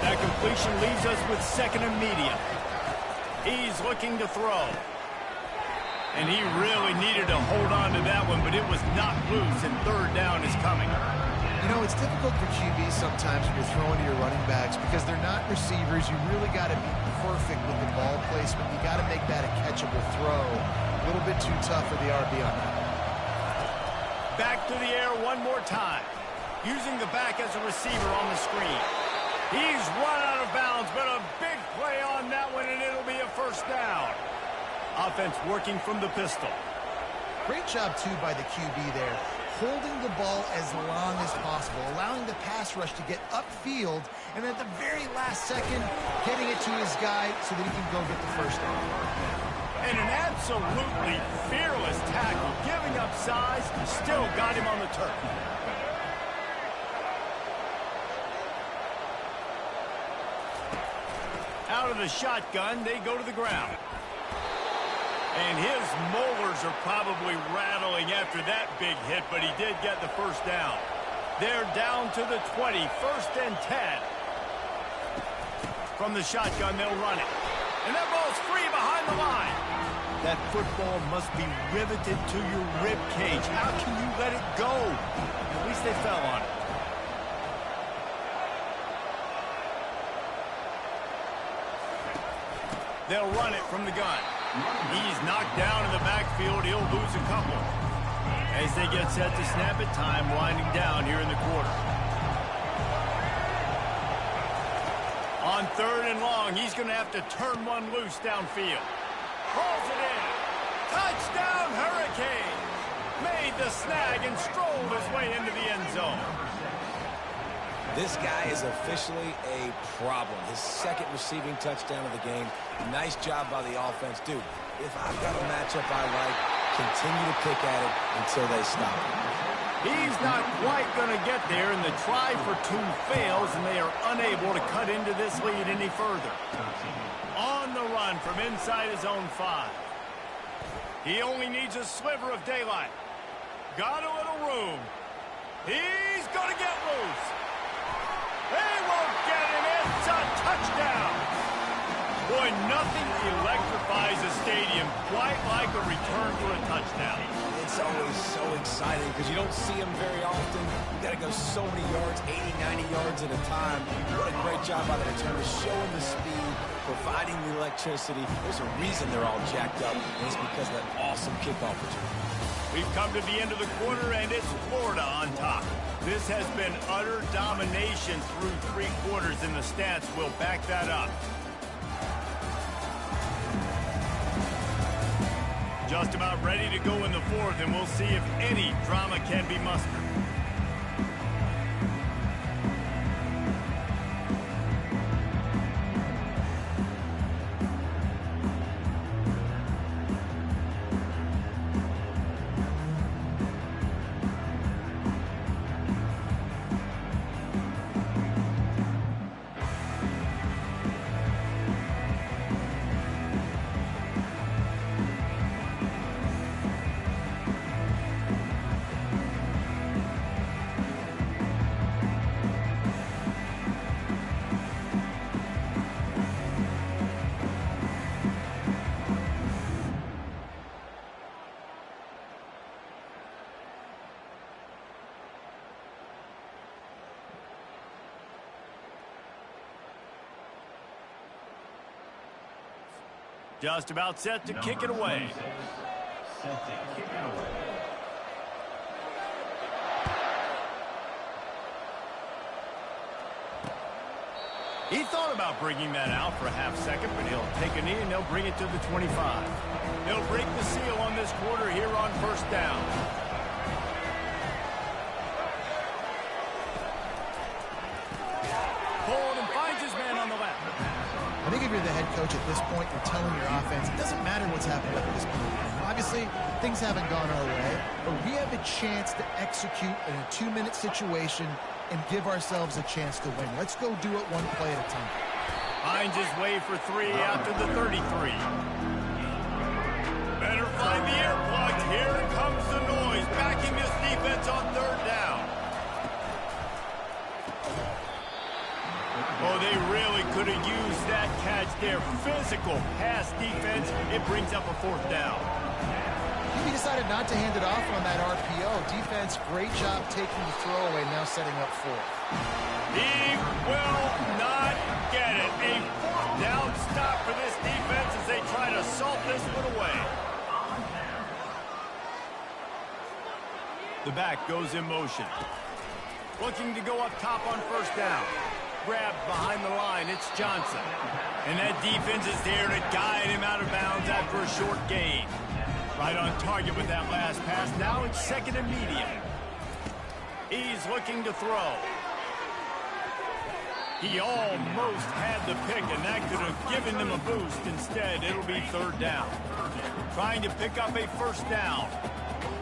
A: That completion leaves us with 2nd and medium. He's looking to throw. And he really needed to hold on to that one, but it was knocked loose, and 3rd down is coming.
C: You know, it's difficult for QBs sometimes when you're throwing to your running backs because they're not receivers. You really got to be perfect with the ball placement. You got to make that a catchable throw. A little bit too tough for the RB on that.
A: Back to the air one more time. Using the back as a receiver on the screen. He's run out of bounds, but a big play on that one, and it'll be a 1st down. Offense working from the pistol.
C: Great job, too, by the QB there. Holding the ball as long as possible, allowing the pass rush to get upfield, and at the very last second, getting it to his guy so that he can go get the 1st down.
A: And an absolutely fearless tackle, giving up size, still got him on the turf. Out of the shotgun, they go to the ground. And his molars are probably rattling after that big hit, but he did get the 1st down. They're down to the 20, 1st and 10. From the shotgun, they'll run it. And that ball's free behind the line. That football must be riveted to your rib cage. How can you let it go? At least they fell on it. They'll run it from the gun. He's knocked down in the backfield. He'll lose a couple. As they get set to snap it, time winding down here in the quarter. On 3rd and long, he's going to have to turn one loose downfield. Hauls it in. Touchdown, Hurricane. Made the snag and strolled his way into the end zone.
B: This guy is officially a problem. His 2nd receiving touchdown of the game. Nice job by the offense. Dude, if I've got a matchup I like, continue to pick at it until they stop it.
A: He's not quite going to get there, and the try for 2 fails, and they are unable to cut into this lead any further. On the run from inside his own 5. He only needs a sliver of daylight. Got a little room. He's going to get loose. They won't get him. It's a touchdown. Boy, nothing electrifies a stadium quite like a return for a touchdown.
B: It's always so exciting because you don't see them very often. You got to go so many yards, 80, 90 yards at a time. What a great job by the returners, showing the speed, providing the electricity. There's a reason they're all jacked up, and it's because of that awesome kickoff return.
A: We've come to the end of the quarter, and it's Florida on top. This has been utter domination through 3 quarters, and the stats will back that up. Just about ready to go in the 4th, and we'll see if any drama can be mustered. Just about set to kick it away. He thought about bringing that out for a half second, but he'll take a knee and they'll bring it to the 25. They'll break the seal on this quarter here on 1st down. Pulled and finds his man on the left.
C: I think if you're the head coach at this point, you're telling your offense, it doesn't matter what's happening at this point. Obviously, things haven't gone our way, but we have a chance to execute in a 2-minute situation and give ourselves a chance to win. Let's go do it one play at a time.
A: Finds his way for 3 out to the 33. Better find the air plugs. Here comes the noise, backing this defense on 3rd down. Oh, they really could have used that catch there. Physical pass defense. It brings up a 4th down.
C: He decided not to hand it off on that RPO. Defense, great job taking the throwaway, now setting up 4th.
A: He will not get it. A 4th down stop for this defense as they try to salt this one away. The back goes in motion. Looking to go up top on 1st down. Grabbed behind the line, it's Johnson. And that defense is there to guide him out of bounds after a short gain. Right on target with that last pass. Now it's 2nd and medium. He's looking to throw. He almost had the pick, and that could have given them a boost. Instead, it'll be 3rd down. Trying to pick up a 1st down.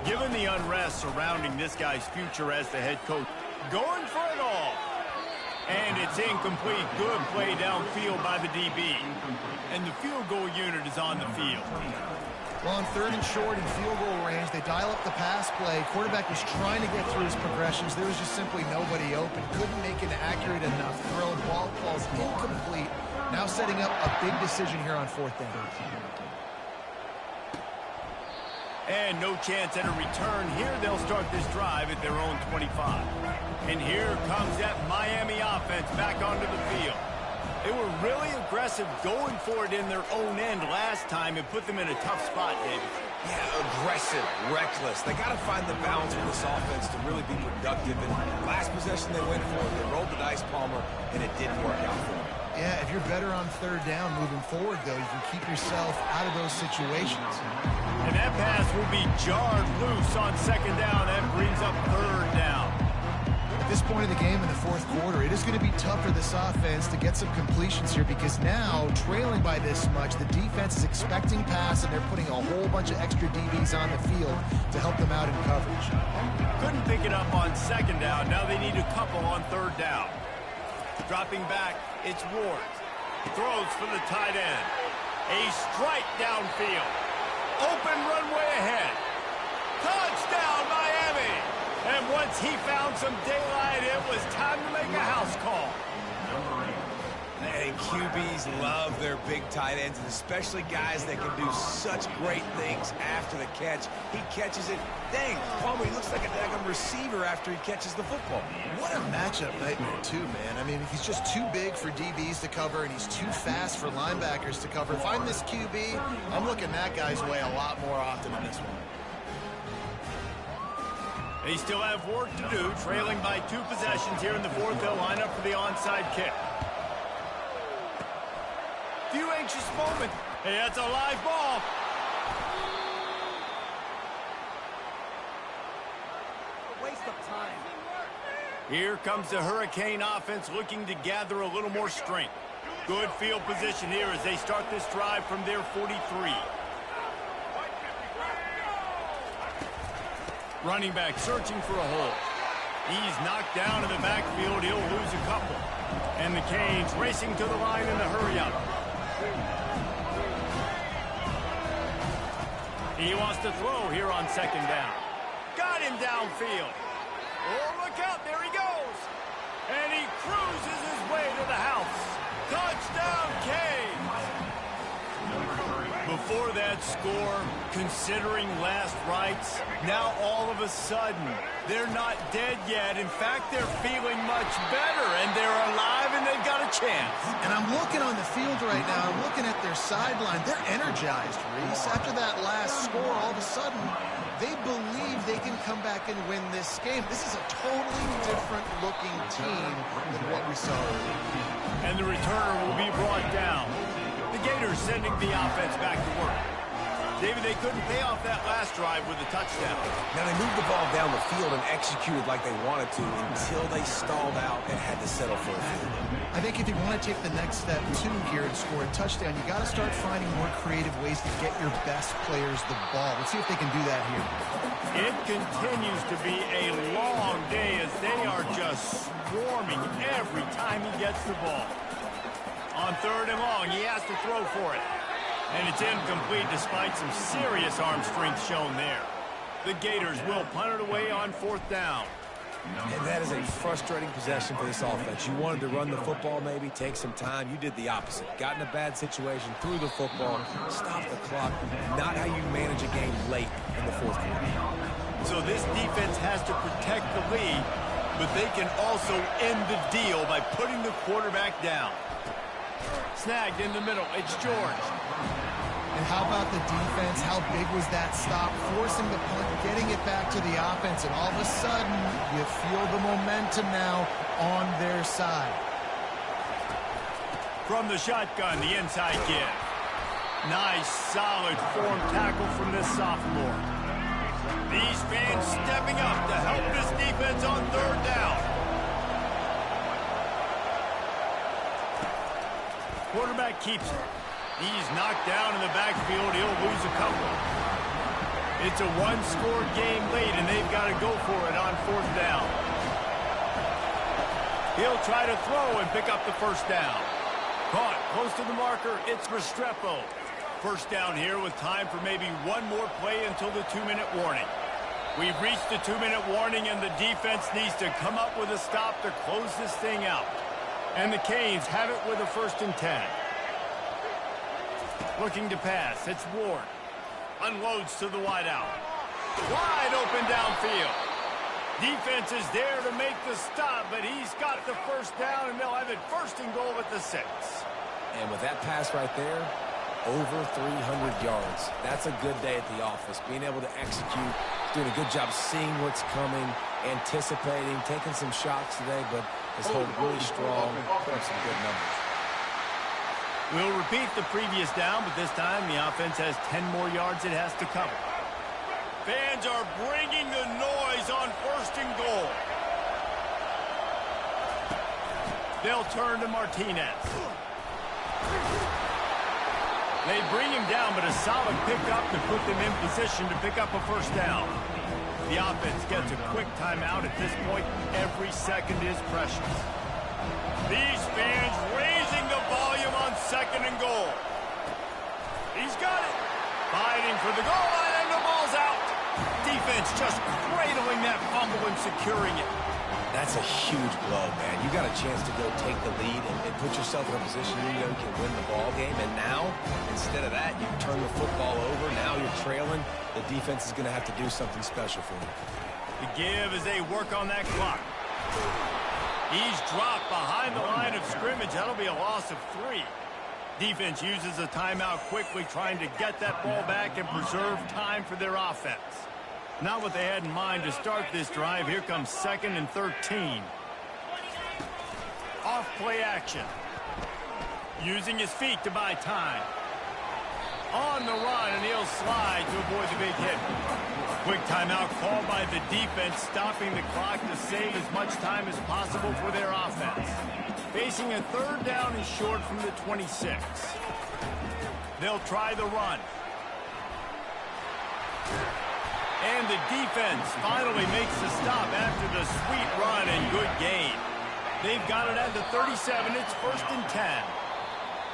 A: Given the unrest surrounding this guy's future as the head coach, going for it all. And it's incomplete. Good play downfield by the DB. And the field goal unit is on the field.
C: Well, on 3rd and short in field goal range, they dial up the pass play. Quarterback was trying to get through his progressions. There was just simply nobody open. Couldn't make an accurate enough throw. Ball falls incomplete. Now setting up a big decision here on 4th down.
A: And no chance at a return here. They'll start this drive at their own 25. And here comes that Miami offense back onto the field. They were really aggressive going for it in their own end last time. It put them in a tough spot, David.
B: Yeah, aggressive, reckless. They got to find the balance for this offense to really be productive. And last possession they went for it. They rolled the dice, Palmer, and it didn't work out for them.
C: Yeah, if you're better on 3rd down moving forward, though, you can keep yourself out of those situations.
A: And that pass will be jarred loose on 2nd down. That brings up 3rd down.
C: At this point in the game in the 4th quarter, it is going to be tough for this offense to get some completions here because now, trailing by this much, the defense is expecting pass and they're putting a whole bunch of extra DBs on the field to help them out in coverage.
A: Couldn't pick it up on 2nd down. Now they need a couple on 3rd down. Dropping back, it's Ward. Throws for the tight end. A strike downfield. Open runway ahead. Touchdown, Miami! And once he found some daylight, it was time to make a house call.
B: And QBs love their big tight ends, and especially guys that can do such great things after the catch. He catches it. Dang, Palmer, he looks like a daggum receiver after he catches the football.
C: What a matchup nightmare, too, man. I mean, he's just too big for DBs to cover, and he's too fast for linebackers to cover. If I'm this QB, I'm looking that guy's way a lot more often than this one.
A: They still have work to do, trailing by 2 possessions here in the fourth. They'll line up for the onside kick. Few anxious moments. Hey, that's a live ball.
F: A waste of time.
A: Here comes the Hurricane offense looking to gather a little more strength. Good field position here as they start this drive from their 43. Running back searching for a hole. He's knocked down in the backfield. He'll lose a couple. And the Canes racing to the line in the hurry-up. He wants to throw here on second down. Got him downfield. Oh, look out. There he goes. And he cruises his way to the house. Touchdown, Canes. Before that score, considering last rites, now all of a sudden, they're not dead yet. In fact, they're feeling much better, and they're alive, and they've got a chance.
C: And I'm looking on the field right now. I'm looking at their sideline. They're energized, Reese. After that last score, all of a sudden, they believe they can come back and win this game. This is a totally different-looking team than what we saw earlier.
A: And the returner will be brought down. The Gators sending the offense back to work. David, they couldn't pay off that last drive with a touchdown.
B: Now, they moved the ball down the field and executed like they wanted to until they stalled out and had to settle for a field goal.
C: I think if you want to take the next step, too, here and score a touchdown, you got to start finding more creative ways to get your best players the ball. Let's see if they can do that here.
A: It continues to be a long day as they are just swarming every time he gets the ball. On third and long, he has to throw for it. And it's incomplete despite some serious arm strength shown there. The Gators will punt it away on fourth down.
B: And that is a frustrating possession for this offense. You wanted to run the football, maybe take some time. You did the opposite. Got in a bad situation, threw the football, stopped the clock. Not how you manage a game late in the fourth quarter.
A: So this defense has to protect the lead, but they can also end the deal by putting the quarterback down. Snagged in the middle. It's George.
C: And how about the defense? How big was that stop? Forcing the punt, getting it back to the offense, and all of a sudden, you feel the momentum now on their side.
A: From the shotgun, the inside give. Nice, solid form tackle from this sophomore. These fans stepping up to help this defense on third down. Quarterback keeps it. He's knocked down in the backfield. He'll lose a couple. It's a one-score game late, and they've got to go for it on fourth down. He'll try to throw and pick up the first down. Caught close to the marker. It's Restrepo. First down here with time for maybe one more play until the 2-minute warning. We've reached the 2-minute warning, and the defense needs to come up with a stop to close this thing out. And the Canes have it with a 1st and 10. Looking to pass. It's Ward. Unloads to the wideout. Wide open downfield. Defense is there to make the stop, but he's got the first down, and they'll have it 1st and goal at the 6.
B: And with that pass right there, over 300 yards. That's a good day at the office. Being able to execute, doing a good job seeing what's coming, anticipating, taking some shots today, but has held really strong, put up some good numbers.
A: We'll repeat the previous down, but this time the offense has 10 more yards it has to cover. Fans are bringing the noise on 1st and goal. They'll turn to Martinez. They bring him down, but a solid pickup to put them in position to pick up a first down. The offense gets a quick timeout at this point. Every second is precious. These fans raising the volume on 2nd and goal. He's got it. Fighting for the goal line, and the ball's out. Defense just cradling that fumble and securing it.
B: That's a huge blow, man. You got a chance to go take the lead and put yourself in a position you know you can win the ball game. And now, instead of that, you turn the football over. Now you're trailing. The defense is going to have to do something special for you.
A: The give as they work on that clock. He's dropped behind the line of scrimmage. That'll be a loss of 3. Defense uses a timeout quickly, trying to get that ball back and preserve time for their offense. Not what they had in mind to start this drive. Here comes 2nd and 13. Off play action. Using his feet to buy time. On the run, and he'll slide to avoid the big hit. Quick timeout called by the defense, stopping the clock to save as much time as possible for their offense. Facing a 3rd down and short from the 26. They'll try the run. And the defense finally makes the stop after the sweet run and good gain. They've got it at the 37. It's 1st and 10.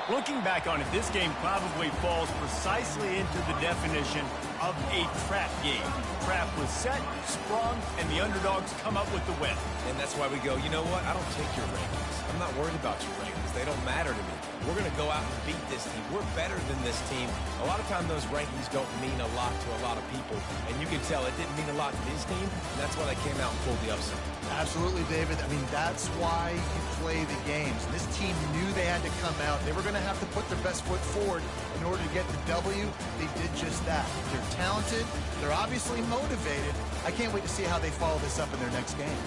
A: Looking back on it, this game probably falls precisely into the definition of a trap game. Trap was set, sprung, and the underdogs come up with the win.
B: And that's why we go, you know what? I don't take your rankings. I'm not worried about your rankings. They don't matter to me. We're going to go out and beat this team. We're better than this team. A lot of times those rankings don't mean a lot to a lot of people. And you can tell it didn't mean a lot to this team. And that's why they came out and pulled the upset.
C: Absolutely, David. I mean, that's why you play the games. And this team knew they had to come out. They were going to have to put their best foot forward in order to get the W. They did just that. They're talented. They're obviously motivated. I can't wait to see how they follow this up in their next game.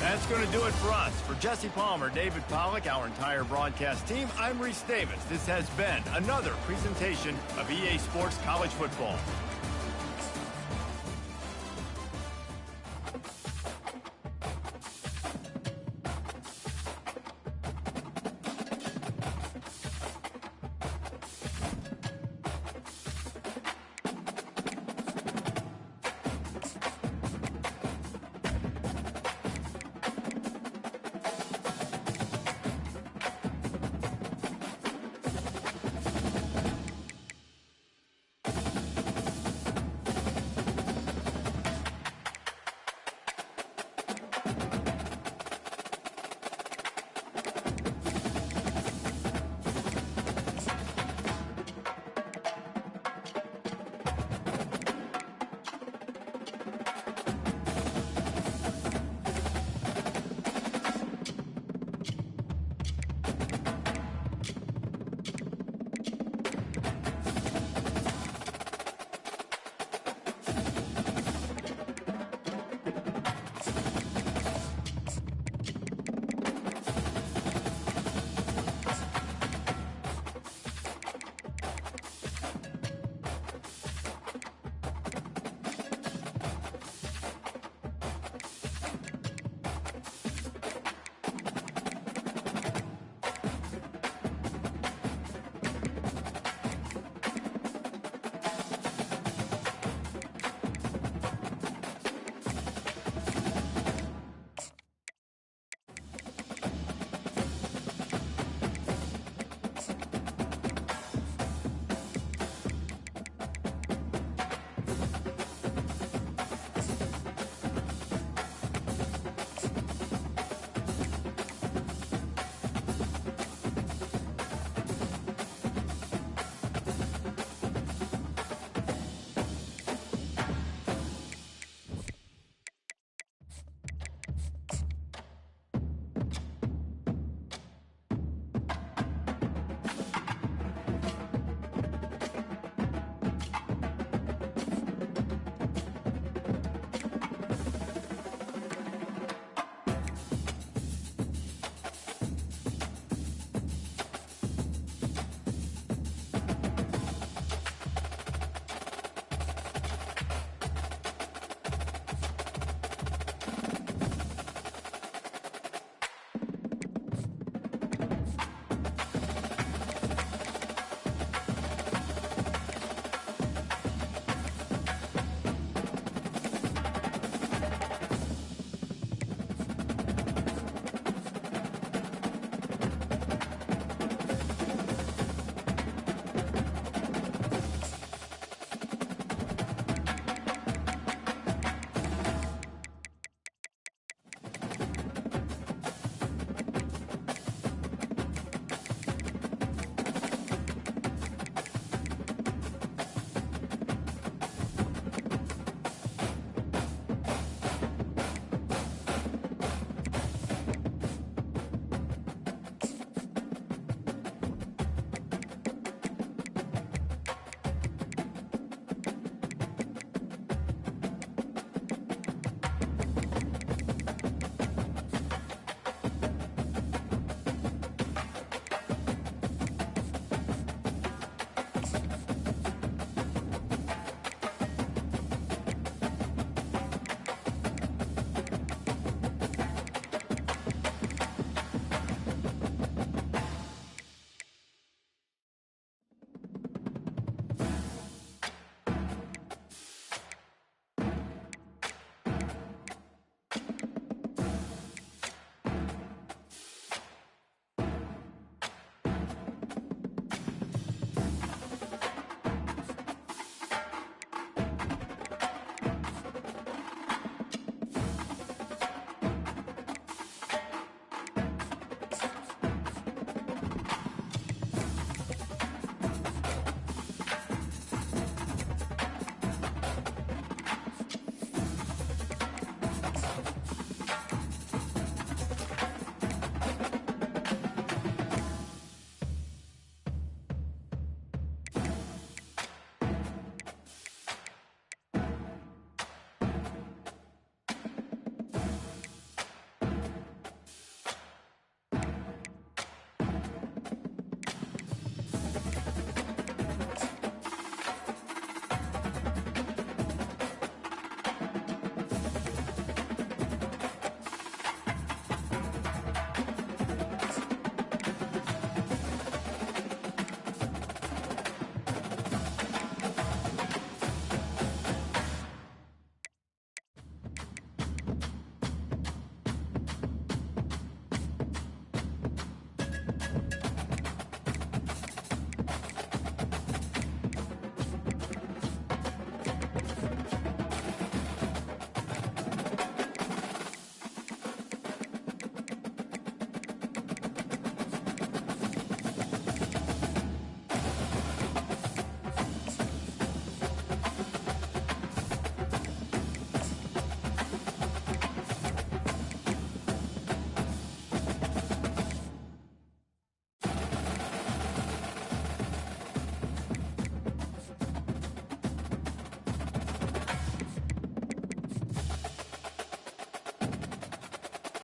A: That's going to do it for us. For Jesse Palmer, David Pollack, our entire broadcast team, I'm Reese Davis. This has been another presentation of EA Sports College Football.